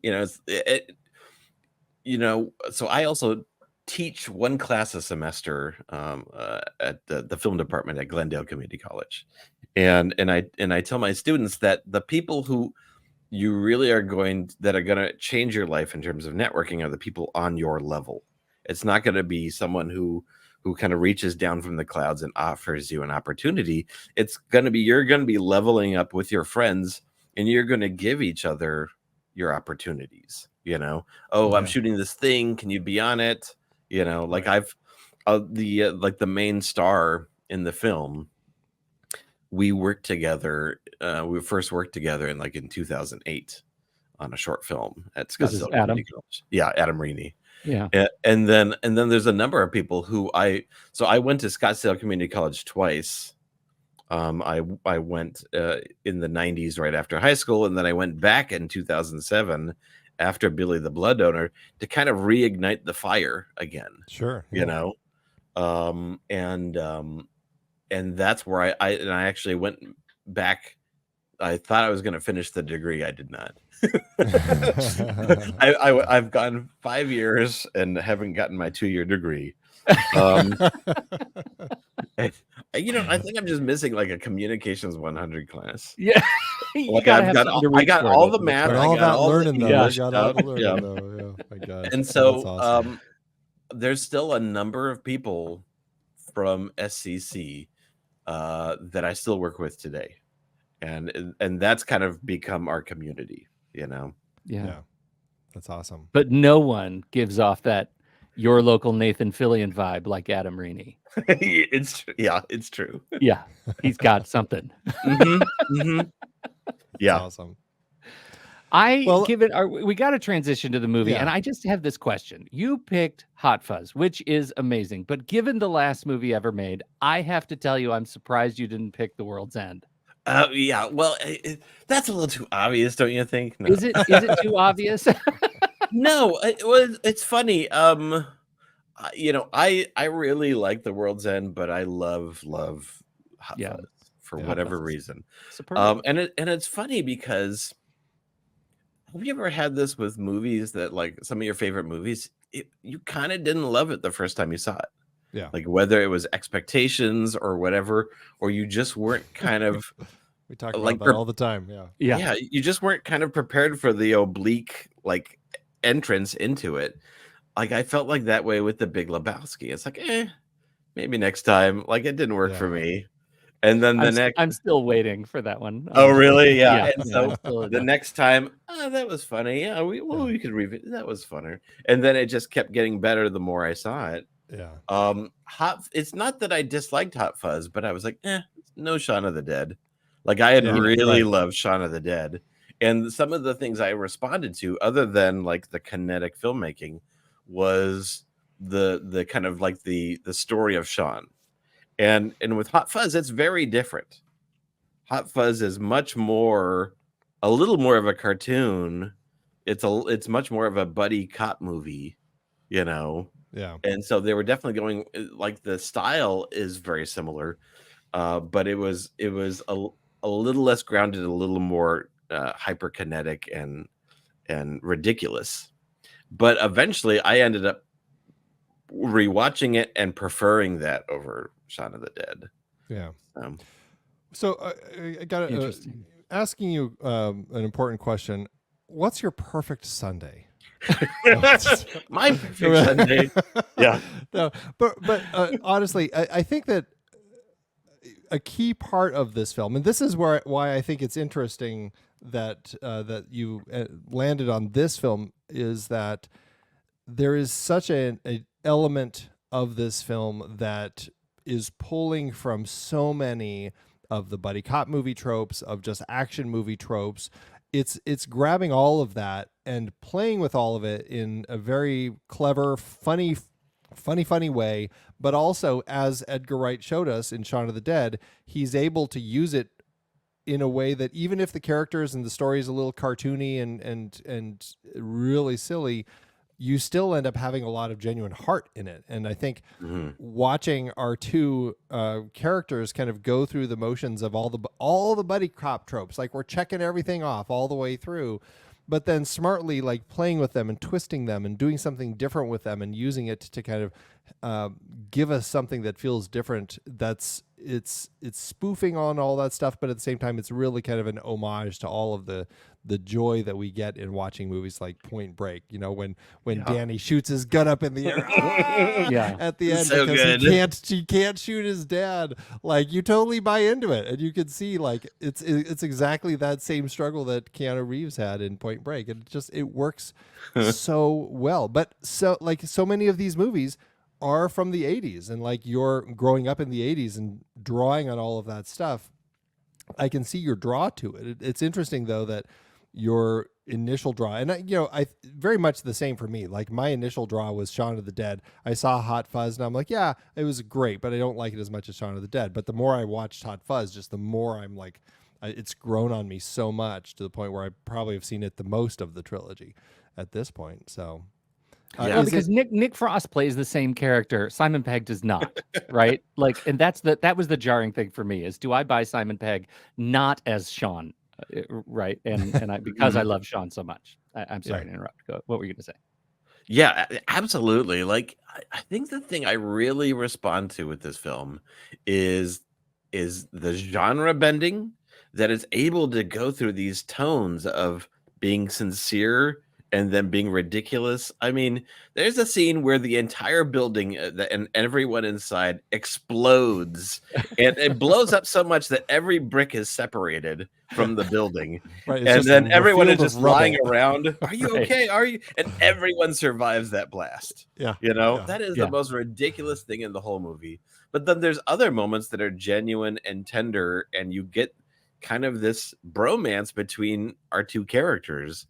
so I also teach one class a semester at the film department at Glendale Community College, and I tell my students that the people who you really are going to change your life in terms of networking are the people on your level. It's not going to be someone who kind of reaches down from the clouds and offers you an opportunity. It's going to be, you're going to be leveling up with your friends, and you're going to give each other your opportunities. Oh, I'm Yeah. shooting this thing. Can you be on it? Like Right. like the main star in the film, we worked together. We first worked together in 2008 on a short film at This is Scottsdale Adam. Community College. Yeah, Adam Reaney. Yeah. And then there's a number of people who I went to Scottsdale Community College twice. I went in the 90s right after high school, and then I went back in 2007 after Billy the Blood Donor to kind of reignite the fire again. Sure. And that's where I actually went back. I thought I was going to finish the degree. I did not. I've gone 5 years and haven't gotten my 2-year degree. I think I'm just missing like a communications 100 class. Yeah. You Like gotta I have something to got reach for, all though. the math. But I all got that all the learning though. English You got all the stuff, learning yeah. though. Yeah. My God. And so That's awesome. there's still a number of people from SCC that I still work with today, and that's kind of become our community. Yeah. Yeah. That's awesome. But no one gives off that your local Nathan Fillion vibe like Adam Reaney. It's true. Yeah. He's got something. Mhm, mhm. Yeah. That's awesome. We got to transition to the movie, Yeah. and I just have this question. You picked Hot Fuzz, which is amazing, but given the last movie ever made, I have to tell you, I'm surprised you didn't pick The World's End. Yeah. Well, that's a little too obvious, don't you think? No. Is it too obvious? No, it's funny. I really like The World's End, but I love Hot Yeah. Fuzz for Yeah, Hot whatever Fuzz. reason. Superb. And it's funny because have you ever had this with movies that like some of your favorite movies, you kind of didn't love it the first time you saw it? Yeah. Like whether it was expectations or whatever, or you just weren't kind of We talk about like that all the time. Yeah. Yeah. you just weren't kind of prepared for the oblique like entrance into it. Like I felt like that way with The Big Lebowski. It's like, maybe next time. Like it didn't work for me. And then I'm still waiting for that one. Oh, really? Yeah. Yeah. And so the next time, that was funny. Yeah, we could revisit. That was funner. And then it just kept getting better the more I saw it. Yeah. It's not that I disliked Hot Fuzz, but I was like, no Shaun of the Dead. Like I had really loved Shaun of the Dead. And some of the things I responded to, other than like the kinetic filmmaking, was the kind of like the story of Shaun. And with Hot Fuzz, it's very different. Hot Fuzz is a little more of a cartoon. It's much more of a buddy cop movie, you know. Yeah. And so they were definitely going, like, the style is very similar, but it was a little less grounded, a little more hyperkinetic and ridiculous. But eventually, I ended up rewatching it and preferring that over Shaun of the Dead. Yeah. So I got asking you an important question. What's your perfect Sunday? My perfect Sunday. Yeah. No, but honestly, I think that a key part of this film, and this is why I think it's interesting that that you landed on this film, is that there is such an element of this film that is pulling from so many of the buddy cop movie tropes, of just action movie tropes. It's grabbing all of that and playing with all of it in a very clever, funny way. But also, as Edgar Wright showed us in Shaun of the Dead, he's able to use it in a way that even if the characters and the story is a little cartoony and really silly, you still end up having a lot of genuine heart in it. And I think watching our two characters kind of go through the motions of all the buddy cop tropes, like we're checking everything off all the way through, but then smartly like playing with them and twisting them and doing something different with them and using it to kind of give us something that feels different. It's spoofing on all that stuff, but at the same time, it's really kind of an homage to all of the joy that we get in watching movies like Point Break. You know, when Danny shoots his gun up in the air at the end so because good. he can't shoot his dad. Like, you totally buy into it, and you can see like it's exactly that same struggle that Keanu Reeves had in Point Break. And it works so well. But so many of these movies are from the 80s, and like you're growing up in the 80s and drawing on all of that stuff. I can see your draw to it. It's interesting though that your initial draw, and I very much the same for me. Like my initial draw was Shaun of the Dead. I saw Hot Fuzz and I'm like, yeah, it was great, but I don't like it as much as Shaun of the Dead. But the more I watched Hot Fuzz, just the more I'm like, it's grown on me so much to the point where I probably have seen it the most of the trilogy at this point. So well, because Nick Frost plays the same character, Simon Pegg does not, right? Like, and that was the jarring thing for me, is do I buy Simon Pegg not as Sean, right? And I because I love Sean so much. I'm sorry to interrupt. What were you going to say? Yeah, absolutely. Like, I think the thing I really respond to with this film is the genre bending, that it's able to go through these tones of being sincere and then being ridiculous. I mean, there's a scene where the entire building and everyone inside explodes, and it blows up so much that every brick is separated from the building. Right, and then everyone is just lying rubble. around. Are you okay? Are you? And everyone survives that blast. Yeah. That is the most ridiculous thing in the whole movie. But then there's other moments that are genuine and tender, and you get kind of this bromance between our two characters.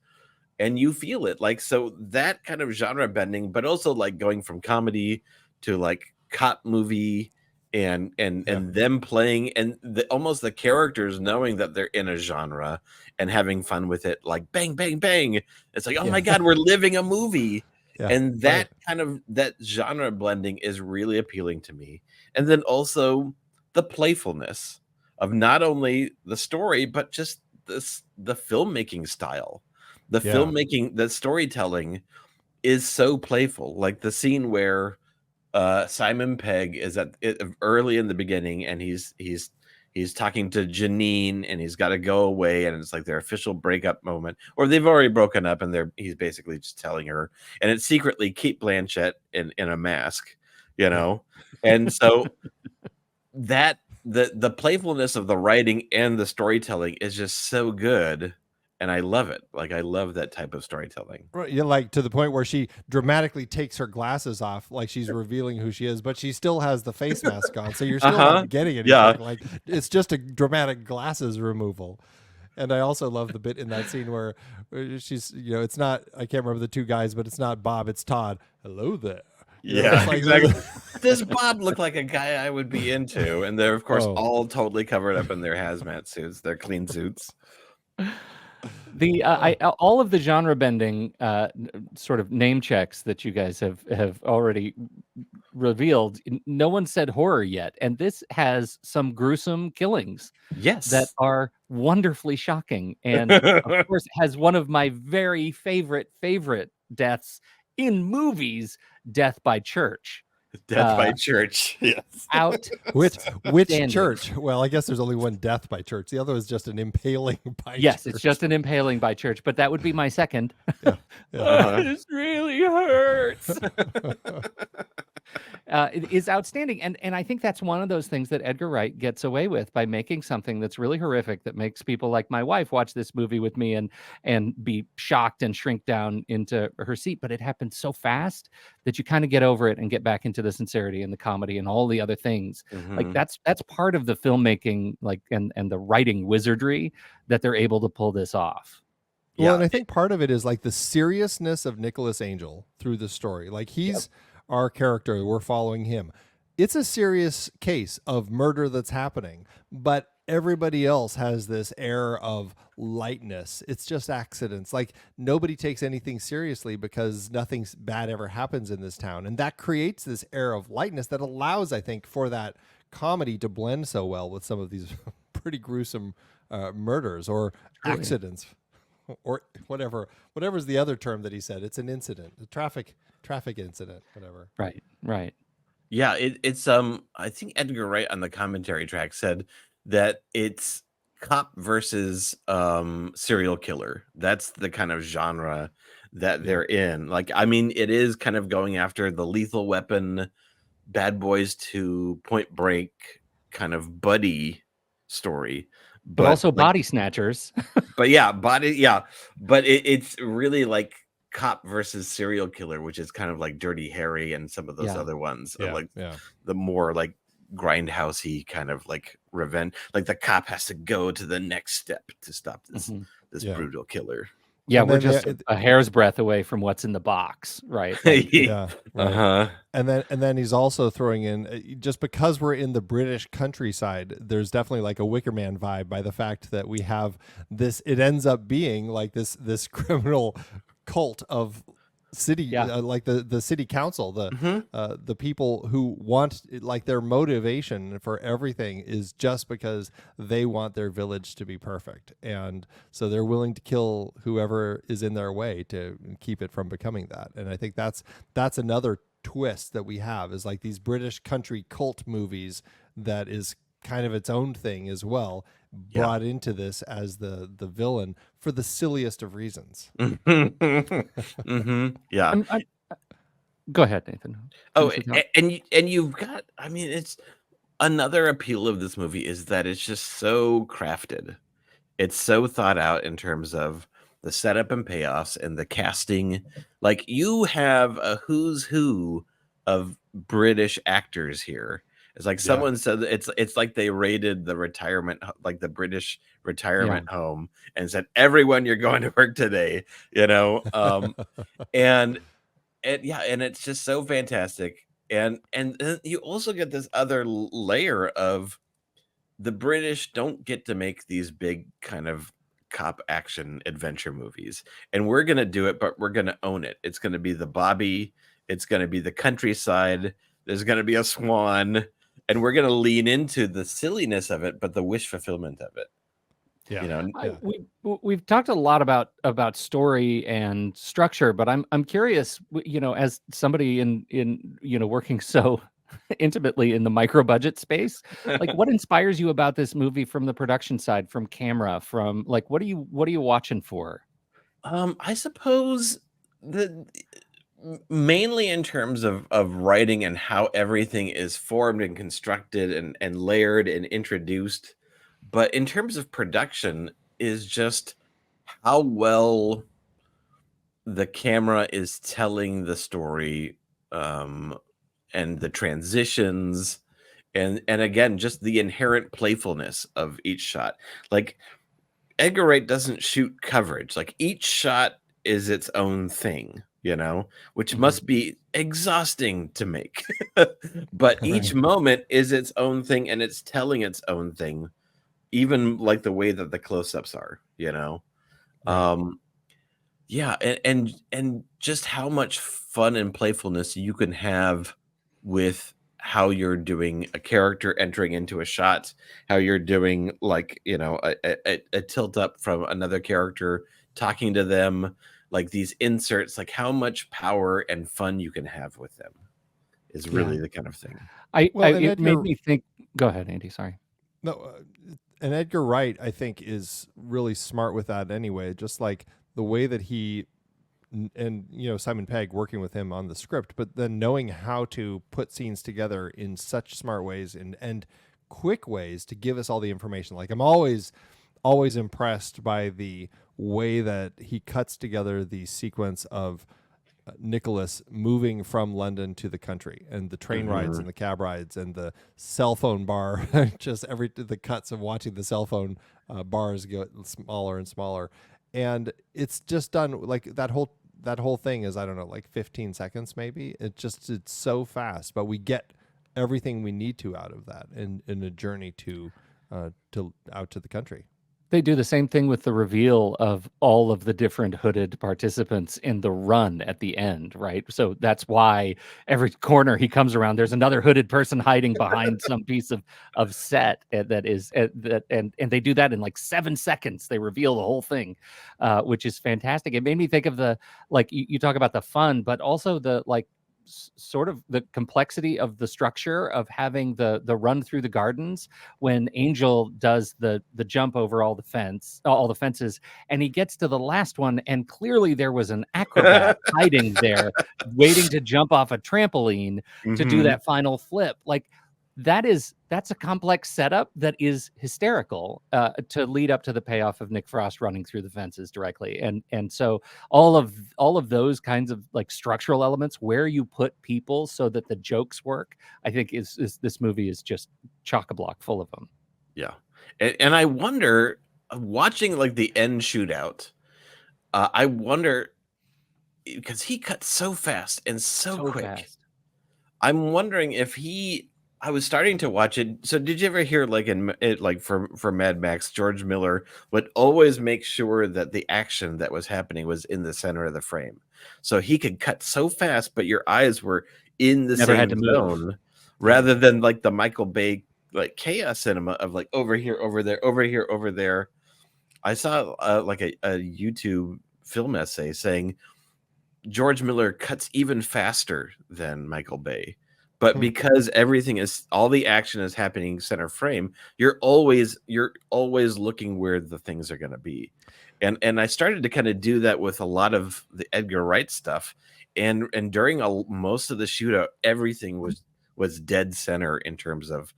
And you feel it, like, so that kind of genre bending, but also like going from comedy to like cop movie and them playing, and almost the characters knowing that they're in a genre and having fun with it, like bang, bang, bang. It's like, oh my God, we're living a movie. And that kind of that genre blending is really appealing to me. And then also the playfulness of not only the story, but just the filmmaking style. The filmmaking, the storytelling is so playful. Like the scene where Simon Pegg is early in the beginning, and he's talking to Janine, and he's got to go away, and it's like their official breakup moment, or they've already broken up, and he's basically just telling her, and it's secretly Kate Blanchett in a mask, and so that the playfulness of the writing and the storytelling is just so good. and I love it. Like, I love that type of storytelling. Right, yeah, like to the point where she dramatically takes her glasses off, like she's revealing who she is, but she still has the face mask on, so you're still not getting anything. Yeah. Like it's just a dramatic glasses removal. And I also love the bit in that scene where she's, it's not, I can't remember the two guys, but it's not Bob, it's Todd. Hello there. Yeah, like, exactly. Does Bob look like a guy I would be into? And they're, of course, all totally covered up in their hazmat suits, their clean suits. All of the genre bending sort of name checks that you guys have already revealed, no one said horror yet, and this has some gruesome killings. Yes, that are wonderfully shocking, and of course has one of my very favorite deaths in movies, Death by Church. Death by Church. Yes. Out. Which church? Well, I guess there's only one death by church. The other is just an impaling by yes, church. It's just an impaling by church, but that would be my second. Yeah. This really hurts. It is outstanding, and I think that's one of those things that Edgar Wright gets away with by making something that's really horrific that makes people like my wife watch this movie with me and be shocked and shrink down into her seat. But it happens so fast that you kind of get over it and get back into the sincerity and the comedy and all the other things. Mm-hmm. Like that's part of the filmmaking, like and the writing wizardry that they're able to pull this off. Well, yeah. And I think part of it is like the seriousness of Nicholas Angel through the story. Like he's our character, we're following him. It's a serious case of murder that's happening, but everybody else has this air of lightness. It's just accidents. Like nobody takes anything seriously because nothing bad ever happens in this town. And that creates this air of lightness that allows, I think, for that comedy to blend so well with some of these pretty gruesome murders or accidents. Or whatever's the other term that he said. It's an incident, a traffic incident, whatever. Right. Yeah, it's I think Edgar Wright on the commentary track said that it's cop versus serial killer. That's the kind of genre that they're in. Like, I mean, it is kind of going after the Lethal Weapon, Bad Boys to Point Break kind of buddy story. But also like, Body Snatchers. But it's really like cop versus serial killer, which is kind of like Dirty Harry and some of those other ones. The more like grindhousey kind of like revenge. Like the cop has to go to the next step to stop this brutal killer. Yeah, we're just a hair's breadth away from what's in the box, right? Like, right. And then he's also throwing in, just because we're in the British countryside, there's definitely like a Wicker Man vibe by the fact that we have this. It ends up being like this criminal cult of city, like the city council, the people who want, like, their motivation for everything is just because they want their village to be perfect, and so they're willing to kill whoever is in their way to keep it from becoming that. And I think that's another twist that we have, is like these British country cult movies that is kind of its own thing as well, brought into this as the villain for the silliest of reasons. Yeah. Go ahead, Nathan. Oh, and you've got, I mean, it's another appeal of this movie is that it's just so crafted. It's so thought out in terms of the setup and payoffs and the casting. Like, you have a who's who of British actors here. It's like someone said it's like they raided the retirement, like the British retirement home, and said, everyone, you're going to work today, you know? And it's just so fantastic. And you also get this other layer of the British don't get to make these big kind of cop action adventure movies. And we're going to do it, but we're going to own it. It's going to be the Bobby. It's going to be the countryside. There's going to be a swan. And we're going to lean into the silliness of it, but the wish fulfillment of it. Yeah, you know, we've talked a lot about story and structure, but I'm curious, you know, as somebody in you know, working so intimately in the micro budget space, like, what inspires you about this movie from the production side, from camera, from like, what are you watching for? I suppose mainly in terms of writing and how everything is formed and constructed and layered and introduced. But in terms of production, is just how well the camera is telling the story, and the transitions, and again, just the inherent playfulness of each shot. Like, Edgar Wright doesn't shoot coverage. Like, each shot is its own thing, which must be exhausting to make. But each moment is its own thing, and it's telling its own thing, even like the way that the close-ups are, yeah, and just how much fun and playfulness you can have with how you're doing a character entering into a shot, how you're doing like, a tilt up from another character, talking to them, like these inserts, like how much power and fun you can have with them is really the kind of thing. It made me think. Go ahead, Andy. Sorry. No, and Edgar Wright, I think, is really smart with that anyway. Just like the way that he and Simon Pegg working with him on the script, but then knowing how to put scenes together in such smart ways and quick ways to give us all the information. Like, I'm always impressed by the way that he cuts together the sequence of Nicholas moving from London to the country, and the train rides and the cab rides and the cell phone bar, just the cuts of watching the cell phone bars get smaller and smaller. And it's just done like that whole thing is, I don't know, like 15 seconds maybe. It's so fast, but we get everything we need to out of that in a journey to out to the country. They do the same thing with the reveal of all of the different hooded participants in the run at the end, right? So that's why every corner he comes around, there's another hooded person hiding behind some piece of set that is and they do that in like 7 seconds. They reveal the whole thing, which is fantastic. It made me think of the, like, you talk about the fun, but also the like sort of the complexity of the structure of having the run through the gardens when Angel does the jump over all the fences, and he gets to the last one, and clearly there was an acrobat hiding there waiting to jump off a trampoline to do that final flip. Like, that's a complex setup that is hysterical to lead up to the payoff of Nick Frost running through the fences directly. And so all of those kinds of like structural elements, where you put people so that the jokes work, I think is this movie is just chock-a-block full of them. Yeah. And I wonder, watching like the end shootout, I wonder, because he cuts so fast and so quick. Fast. I'm wondering if I was starting to watch it. So did you ever hear for Mad Max, George Miller would always make sure that the action that was happening was in the center of the frame. So he could cut so fast, but your eyes were in the same zone, rather than like the Michael Bay like chaos cinema of like over here, over there, over here, over there. I saw like a YouTube film essay saying George Miller cuts even faster than Michael Bay. But because all the action is happening center frame, you're always looking where the things are going to be. And I started to kind of do that with a lot of the Edgar Wright stuff. And during most of the shootout, everything was dead center in terms of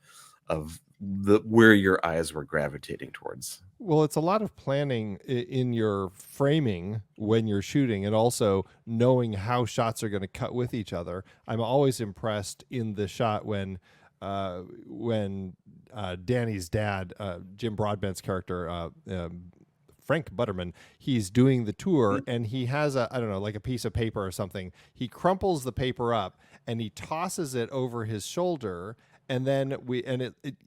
where your eyes were gravitating towards. Well, it's a lot of planning in your framing when you're shooting, and also knowing how shots are going to cut with each other. I'm always impressed in the shot when Danny's dad, Jim Broadbent's character, Frank Butterman, he's doing the tour, and he has like a piece of paper or something. He crumples the paper up and he tosses it over his shoulder. And then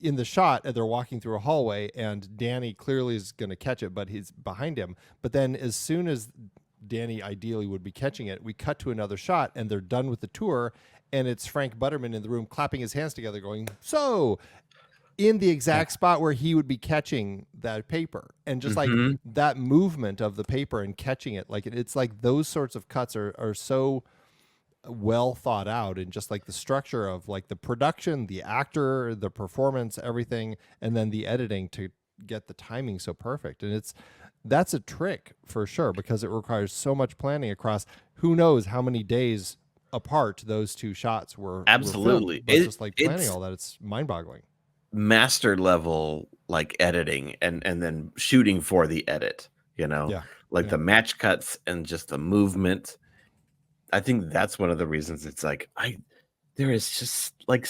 in the shot, they're walking through a hallway, and Danny clearly is going to catch it, but he's behind him. But then as soon as Danny ideally would be catching it, we cut to another shot, and they're done with the tour, and it's Frank Butterman in the room clapping his hands together going, so, in the exact spot where he would be catching that paper. And just like that movement of the paper and catching it, like it's like those sorts of cuts are so well thought out, and just like the structure of like the production, the actor, the performance, everything, and then the editing to get the timing so perfect. And that's a trick for sure, because it requires so much planning across who knows how many days apart those two shots were. Absolutely. But just like planning all that, it's mind-boggling. Master level like editing and then shooting for the edit. you know, Yeah. like Yeah. the match cuts and just the movement. I think that's one of the reasons it's like there is just like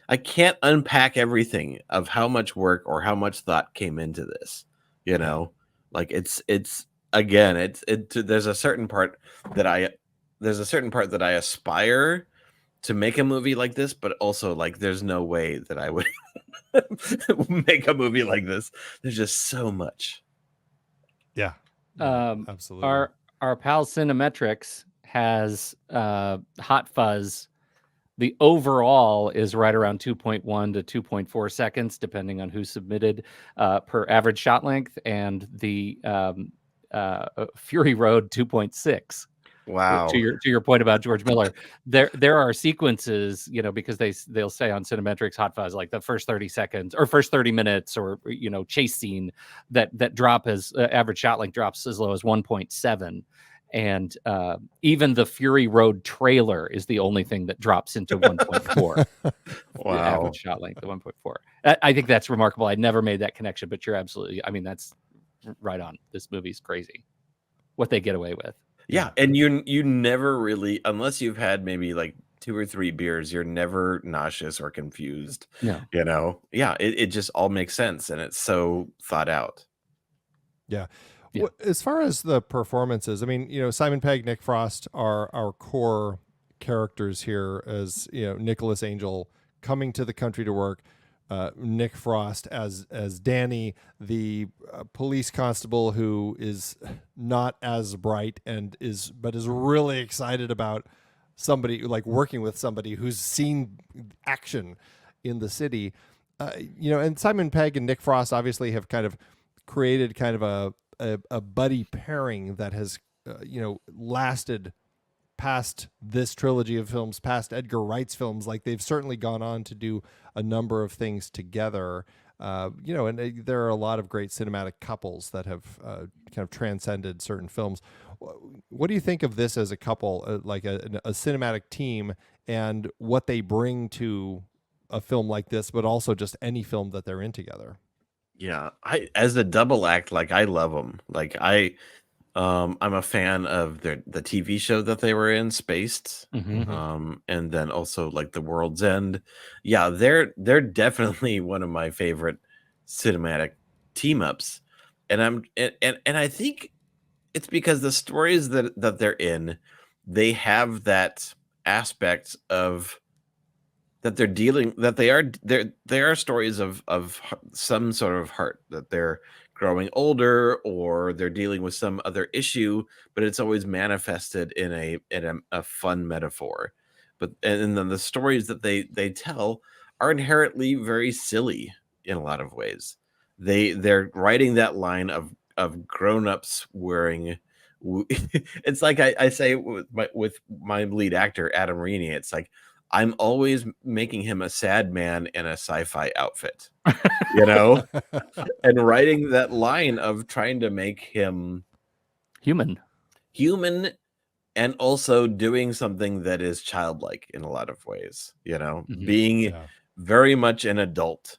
I can't unpack everything of how much work or how much thought came into this, you know. Like it's again, there's a certain part that I aspire to make a movie like this, but also like there's no way that I would make a movie like this. There's just so much. Yeah. Absolutely. Our pal Cinemetrics has Hot Fuzz. The overall is right around 2.1 to 2.4 seconds, depending on who submitted per average shot length, and the Fury Road 2.6. Wow. To your point about George Miller, there are sequences, you know, because they'll say on Cinemetrics Hot Fuzz, like the first 30 seconds or first 30 minutes or, you know, chase scene that drop as average shot length drops as low as 1.7. And even the Fury Road trailer is the only thing that drops into 1.4. Wow. The average shot length, the 1.4. I think that's remarkable. I never made that connection, but you're absolutely, I mean, that's right on. This movie's crazy. What they get away with. Yeah, and you never really, unless you've had maybe like 2 or 3 beers, you're never nauseous or confused. No. You know? Yeah, it just all makes sense, and it's so thought out. Yeah. As far as the performances, I mean, you know, Simon Pegg, Nick Frost are our core characters here, as you know, Nicholas Angel coming to the country to work, Nick Frost as Danny, the police constable who is not as bright and is really excited about somebody, like working with somebody who's seen action in the city. You know, and Simon Pegg and Nick Frost obviously have kind of created kind of a buddy pairing that has you know, lasted past this trilogy of films, past Edgar Wright's films. Like they've certainly gone on to do a number of things together. You know, and there are a lot of great cinematic couples that have kind of transcended certain films. What do you think of this as a couple, like a cinematic team, and what they bring to a film like this, but also just any film that they're in together? Yeah, as a double act, like I love them. Like I'm a fan of the TV show that they were in, Spaced, and then also like The World's End. Yeah, they're definitely one of my favorite cinematic team ups, and I think it's because the stories that they're in, they have that aspect of that they're dealing that they are stories of some sort of heart, that they're growing older or they're dealing with some other issue, but it's always manifested in a fun metaphor. But and then the stories that they tell are inherently very silly in a lot of ways. They're writing that line of grown-ups wearing it's like I say with my lead actor Adam Reaney, it's like I'm always making him a sad man in a sci-fi outfit, you know, and writing that line of trying to make him human, and also doing something that is childlike in a lot of ways, you know, being very much an adult,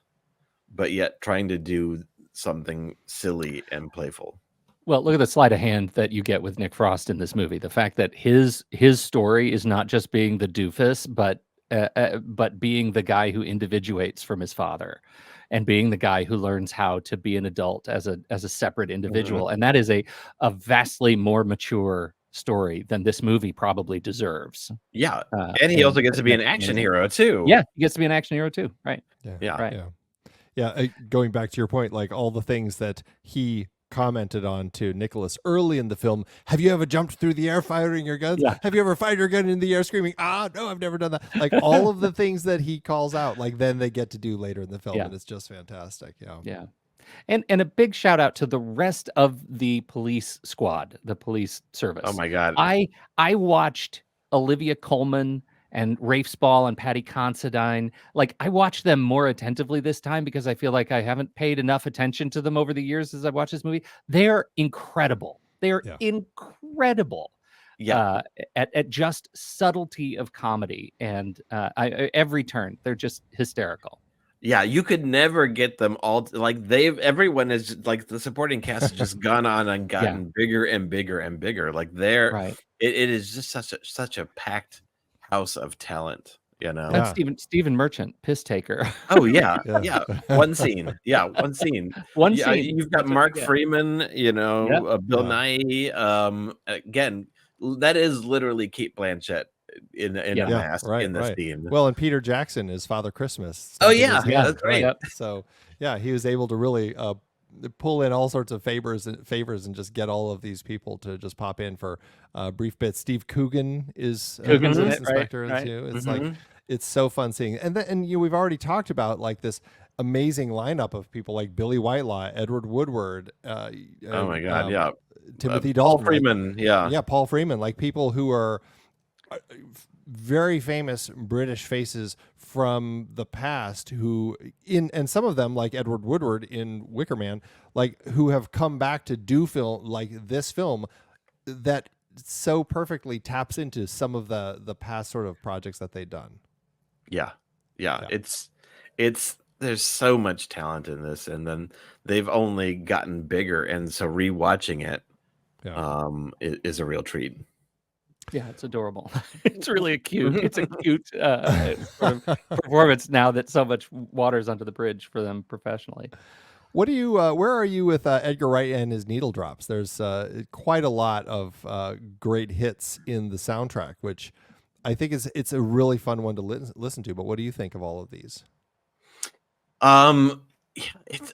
but yet trying to do something silly and playful. Well, look at the sleight of hand that you get with Nick Frost in this movie. The fact that his story is not just being the doofus, but being the guy who individuates from his father, and being the guy who learns how to be an adult as a separate individual. And that is a vastly more mature story than this movie probably deserves. Yeah, and he also gets to be an action hero too. Yeah, he gets to be an action hero too. Right. Yeah. Going back to your point, like all the things that he commented on to Nicholas early in the film. Have you ever jumped through the air firing your guns? Yeah. Have you ever fired your gun in the air screaming, no, I've never done that. Like all of the things that he calls out, like then they get to do later in the film. And it's just fantastic. Yeah. And a big shout out to the rest of the police squad, the police service. Oh my God. I watched Olivia Colman and Rafe Spall and Patty Considine. Like I watched them more attentively this time because I feel like I haven't paid enough attention to them over the years as I've watched this movie. They're incredible. They're incredible. At just subtlety of comedy, and every turn they're just hysterical. Yeah, you could never get them all like everyone is like the supporting cast has just gone on and gotten bigger and bigger and bigger. Like Right. it is just such a packed house of talent, you know. That's Stephen Merchant, piss taker. Oh yeah. One scene. Yeah, one scene. One Yeah, scene. you've got Mark Freeman, you know, Bill Nighy. Again, that is literally Kate Blanchett in a mask in the scene. Well, and Peter Jackson is Father Christmas. Oh yeah, that's right. So yeah, he was able to really pull in all sorts of favors and just get all of these people to just pop in for brief bits. Steve Coogan is Coogan's in police it, inspector right. too. It's like it's so fun seeing, and we've already talked about like this amazing lineup of people like Billy Whitelaw, Edward Woodward. Oh my God, Timothy Dalton, Paul Freeman, Paul Freeman, like people who are very famous British faces from the past who and some of them like Edward Woodward in Wicker Man, like who have come back to do film like this film that so perfectly taps into some of the past sort of projects that they've done. Yeah. It's there's so much talent in this, and then they've only gotten bigger, and so rewatching it is a real treat. Yeah, it's adorable. It's really it's a cute sort of performance now that so much water's under the bridge for them professionally. What do you? Where are you with Edgar Wright and his needle drops? There's quite a lot of great hits in the soundtrack, which I think it's a really fun one to listen to. But what do you think of all of these?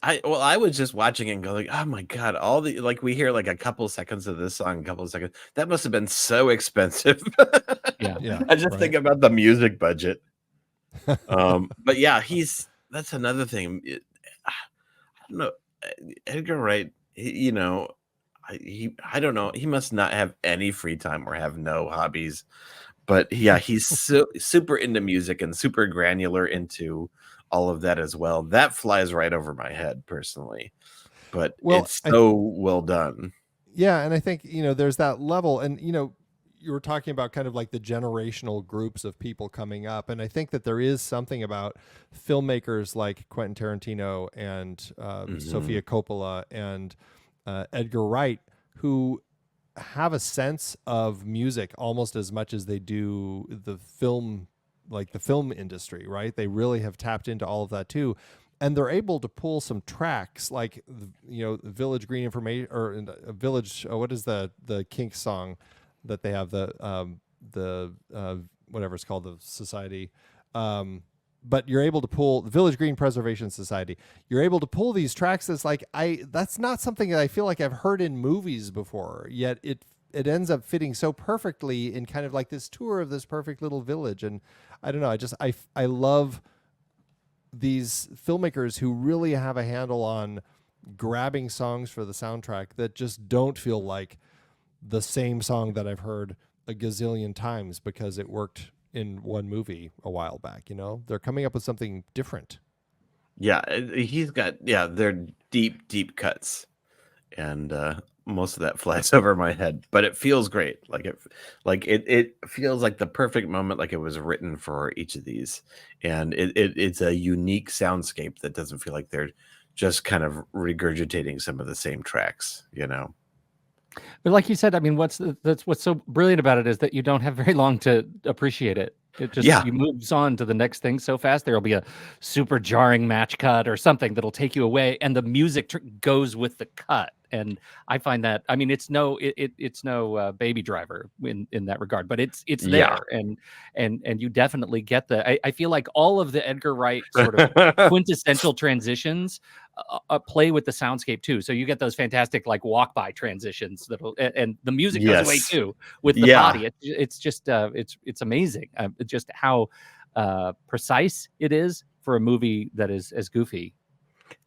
I was just watching it and going, oh my God, all the like we hear like a couple seconds of this song, a couple of seconds. That must have been so expensive. Yeah. I just think about the music budget. But yeah, that's another thing. I don't know. Edgar Wright, I don't know. He must not have any free time or have no hobbies. But yeah, he's super into music and super granular into all of that as well. That flies right over my head personally, but it's so well done. Yeah, and I think there's that level, and you were talking about kind of like the generational groups of people coming up, and I think that there is something about filmmakers like Quentin Tarantino and Sofia Coppola and Edgar Wright who have a sense of music almost as much as they do the film industry, right? They really have tapped into all of that too. And they're able to pull some tracks like, Village Green Information or Village. What is the Kinks song that they have? The whatever it's called, the society. But you're able to pull the Village Green Preservation Society. You're able to pull these tracks. That's not something that I feel like I've heard in movies before. Yet it ends up fitting so perfectly in kind of like this tour of this perfect little village. And I don't know. I love these filmmakers who really have a handle on grabbing songs for the soundtrack that just don't feel like the same song that I've heard a gazillion times because it worked in one movie a while back. They're coming up with something different. Yeah, he's got they're deep cuts, and most of that flies over my head, but it feels great. It feels like the perfect moment, like it was written for each of these, and it's a unique soundscape that doesn't feel like they're just kind of regurgitating some of the same tracks. But like you said, I mean, what's so brilliant about it is that you don't have very long to appreciate it. It just you moves on to the next thing so fast. There'll be a super jarring match cut or something that'll take you away, and the music goes with the cut. And I find that, I mean, it's no Baby Driver in that regard, but it's there, and you definitely get I feel like all of the Edgar Wright sort of quintessential transitions play with the soundscape too. So you get those fantastic like walk by transitions and the music goes away too with the body. It's just it's amazing just how precise it is for a movie that is as goofy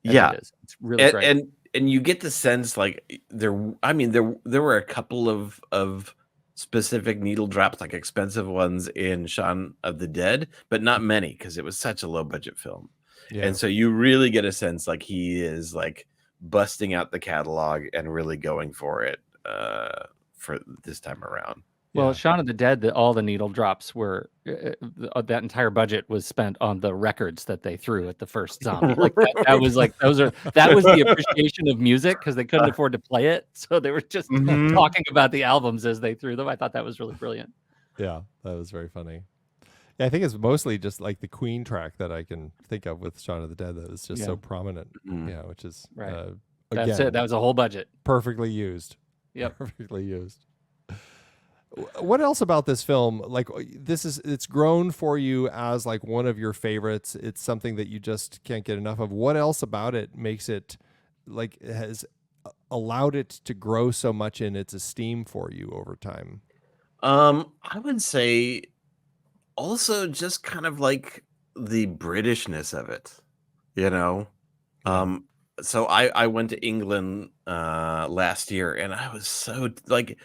as it is. It's really great. And you get the sense like there were a couple of specific needle drops, like expensive ones in Shaun of the Dead, but not many because it was such a low budget film. Yeah. And so you really get a sense like he is like busting out the catalog and really going for it for this time around. Well, Yeah. Shaun of the Dead, all the needle drops were that entire budget was spent on the records that they threw at the first zombie. Like that was like that was the appreciation of music because they couldn't afford to play it, so they were just talking about the albums as they threw them. I thought that was really brilliant. Yeah, that was very funny. Yeah, I think it's mostly just like the Queen track that I can think of with Shaun of the Dead that is just so prominent. Yeah, which is Right. Again, That's it. That was a whole budget. Perfectly used. Yep. Perfectly used. What else about this film? Like it's grown for you as like one of your favorites. It's something that you just can't get enough of. What else about it makes it like it has allowed it to grow so much in its esteem for you over time? I would say also just kind of like the Britishness of it, you know. Yeah. So I went to England last year, and I was so like,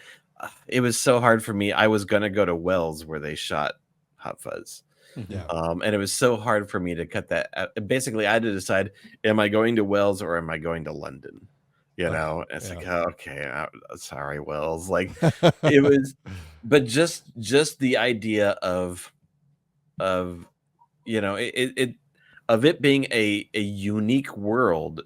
it was so hard for me. I was gonna go to Wales where they shot Hot Fuzz. Yeah. And it was so hard for me to cut that. Basically, I had to decide: am I going to Wales or am I going to London? You know, it's like, oh, okay, sorry, Wales. Like, it was, but just the idea of you know it being a unique world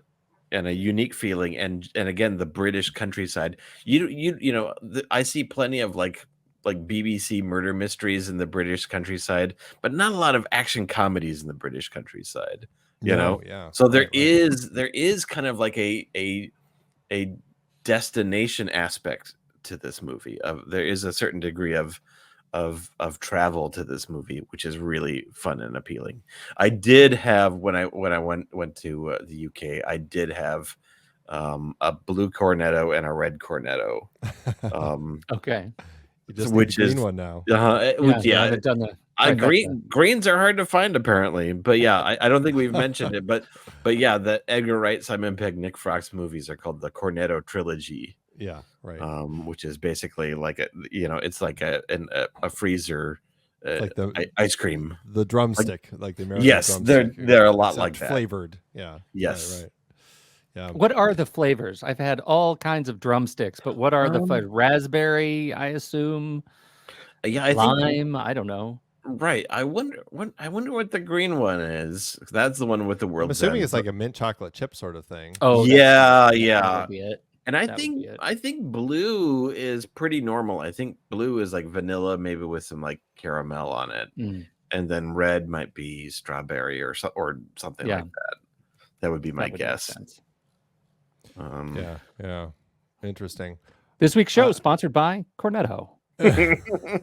and a unique feeling, and again the British countryside. You know, I see plenty of like BBC murder mysteries in the British countryside, but not a lot of action comedies in the British countryside. You know, so there is kind of like a destination aspect to this movie. There is a certain degree of travel to this movie, which is really fun and appealing. I did have when I went to the UK, I did have a blue cornetto and a red cornetto. Okay, which is green one now. I haven't done the greens are hard to find apparently, but yeah, I don't think we've mentioned it, but yeah, the Edgar Wright, Simon Pegg, Nick Frost movies are called the Cornetto trilogy. Yeah, right. Which is basically like it's like a freezer, like the ice cream, the drumstick, like the American yes, drumstick. they're a lot like that, flavored. Yeah. Yes. Right. Yeah. What are the flavors? I've had all kinds of drumsticks, but what are the flavors? Raspberry, I assume. Yeah, I lime. think, I don't know. Right. I wonder what the green one is. That's the one with the world. I'm assuming it's like a mint chocolate chip sort of thing. Oh, yeah. That would be it. And I think blue is pretty normal. I think blue is like vanilla, maybe with some like caramel on it, and then red might be strawberry or something like that. That would be my guess. Yeah, interesting. This week's show is sponsored by Cornetto.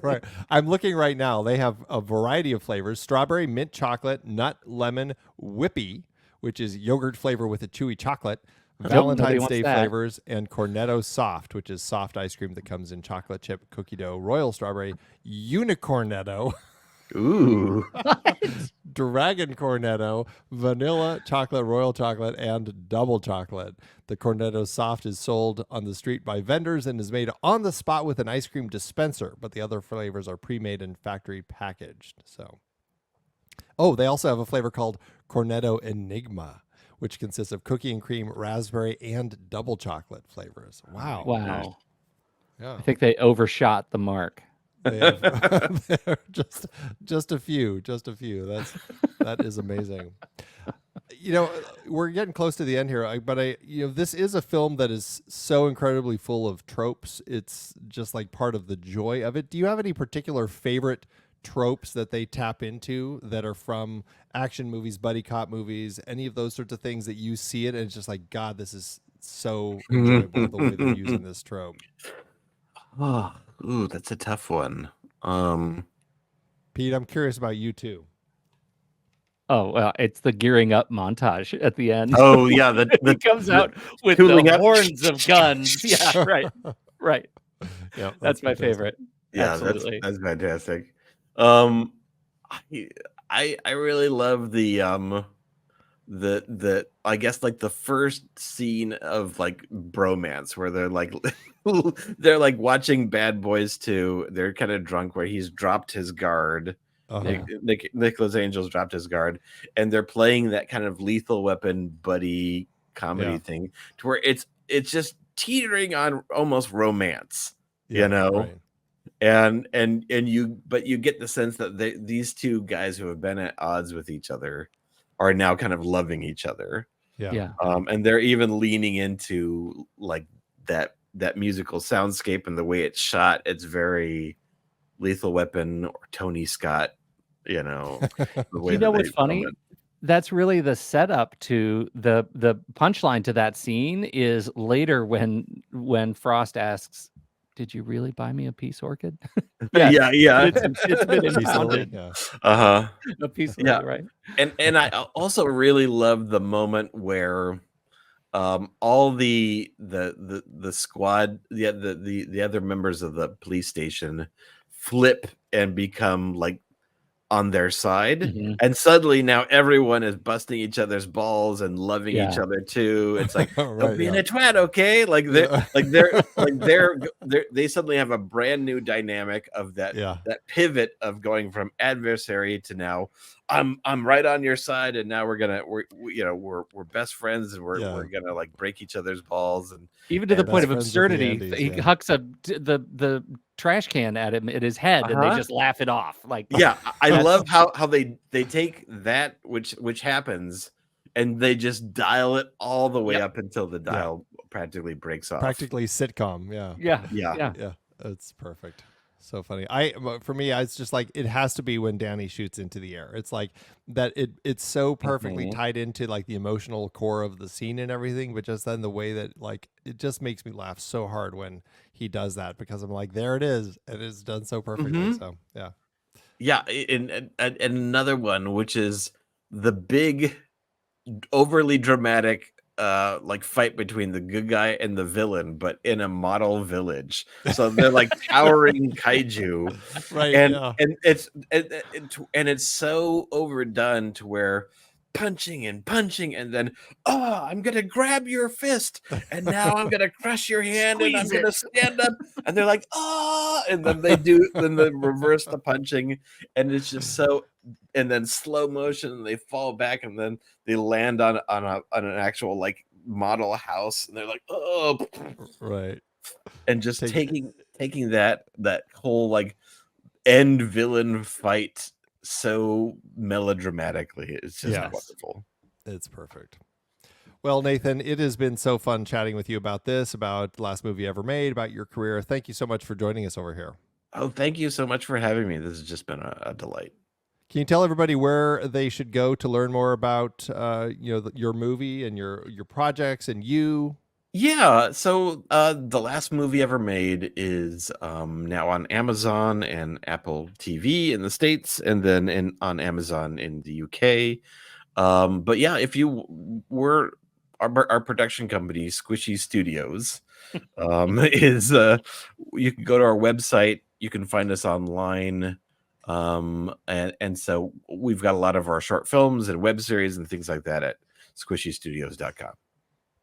Right. I'm looking right now. They have a variety of flavors: strawberry, mint chocolate, nut, lemon, whippy, which is yogurt flavor with a chewy chocolate, Valentine's Day flavors, and Cornetto Soft, which is soft ice cream that comes in chocolate chip, cookie dough, royal strawberry, unicornetto. Ooh. Dragon Cornetto, vanilla, chocolate, royal chocolate, and double chocolate. The Cornetto Soft is sold on the street by vendors and is made on the spot with an ice cream dispenser, but the other flavors are pre-made and factory packaged. So, they also have a flavor called Cornetto Enigma, which consists of cookie and cream, raspberry, and double chocolate flavors. Wow. Yeah. I think they overshot the mark. just a few. That is amazing. You know, we're getting close to the end here, but this is a film that is so incredibly full of tropes. It's just like part of the joy of it. Do you have any particular favorite tropes that they tap into that are from action movies, buddy cop movies, any of those sorts of things that you see it and it's just like, God, this is so enjoyable the way they're using this trope? Ooh, that's a tough one. Pete, I'm curious about you too. Oh, well, it's the gearing up montage at the end. Oh, yeah. He comes out with the horns of guns. Yeah, right. Yeah, that's my favorite. Yeah, absolutely. That's fantastic. I really love the I guess like the first scene of like bromance where they're like watching Bad Boys 2. They're kind of drunk where he's dropped his guard. Nicholas Angel's dropped his guard, and they're playing that kind of Lethal Weapon buddy comedy thing to where it's just teetering on almost romance, you know. and you get the sense that these two guys who have been at odds with each other are now kind of loving each other. Yeah. And they're even leaning into like that musical soundscape and the way it's shot. It's very Lethal Weapon or Tony Scott, you know. The way What's funny? That's really the setup to the punchline to that scene is later when Frost asks, "Did you really buy me a peace orchid?" Yeah. It's been impounded. Uh-huh. A peace orchid, right? And I also really love the moment where all the squad, the other members of the police station flip and become like on their side, and suddenly now everyone is busting each other's balls and loving each other too. It's like, don't be in a twat, okay? Like they suddenly have a brand new dynamic of that pivot of going from adversary to now I'm right on your side, and now we're best friends, and we're gonna like break each other's balls, and even to the point of absurdity. He hucks the trash can at him at his head, and they just laugh it off. Like, I love how they take that which happens, and they just dial it all the way up until the dial practically breaks off. Practically sitcom. Yeah. It's perfect. So funny. For me, it's just like it has to be when Danny shoots into the air. It's like that. It's so perfectly tied into like the emotional core of the scene and everything, but just then the way that like it just makes me laugh so hard when he does that, because I'm like, there it is, and it's done so perfectly. So and another one, which is the big, overly dramatic like fight between the good guy and the villain, but in a model village. So they're like towering kaiju, right? And it's so overdone to where punching, and then I'm gonna grab your fist, and now I'm gonna crush your hand, and I'm gonna stand up, and they're like and then they reverse the punching, and it's just so. And then slow motion, and they fall back, and then they land on an actual like model house, and they're like, right, and just taking that whole like end villain fight so melodramatically. It's just wonderful. It's perfect. Well, Nathan, it has been so fun chatting with you about this, about the last movie ever made, about your career. Thank you so much for joining us over here. Oh, thank you so much for having me. This has just been a delight. Can you tell everybody where they should go to learn more about your movie and your projects and you? Yeah, so the last movie ever made is now on Amazon and Apple TV in the States, and then on Amazon in the UK. But yeah, if you were our production company, Squishy Studios, is you can go to our website. You can find us online. And so we've got a lot of our short films and web series and things like that at squishystudios.com.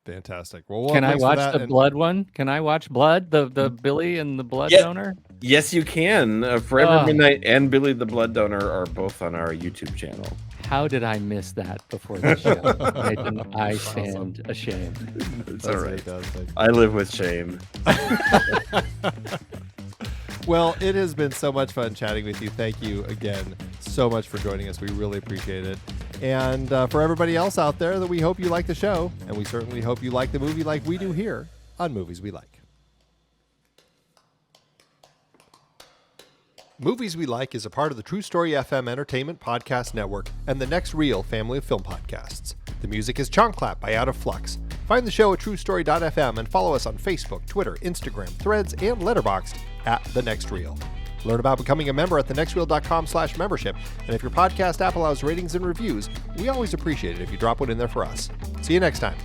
Fantastic. Well, can I watch the blood one? Can I watch Blood, the Billy and the blood donor? Yes, you can. Forever Midnight and Billy the Blood Donor are both on our YouTube channel. How did I miss that before the show? I stand ashamed. It's all right. I live with shame. Well, it has been so much fun chatting with you. Thank you again so much for joining us. We really appreciate it. And for everybody else out there, that we hope you like the show, and we certainly hope you like the movie like we do here on Movies We Like. Movies We Like is a part of the TruStory FM Entertainment Podcast Network and the Next Reel family of film podcasts. The music is Chonk Clap by Out of Flux. Find the show at TruStory.fm and follow us on Facebook, Twitter, Instagram, Threads, and Letterboxd at The Next Reel. Learn about becoming a member at thenextreel.com/membership. And if your podcast app allows ratings and reviews, we always appreciate it if you drop one in there for us. See you next time.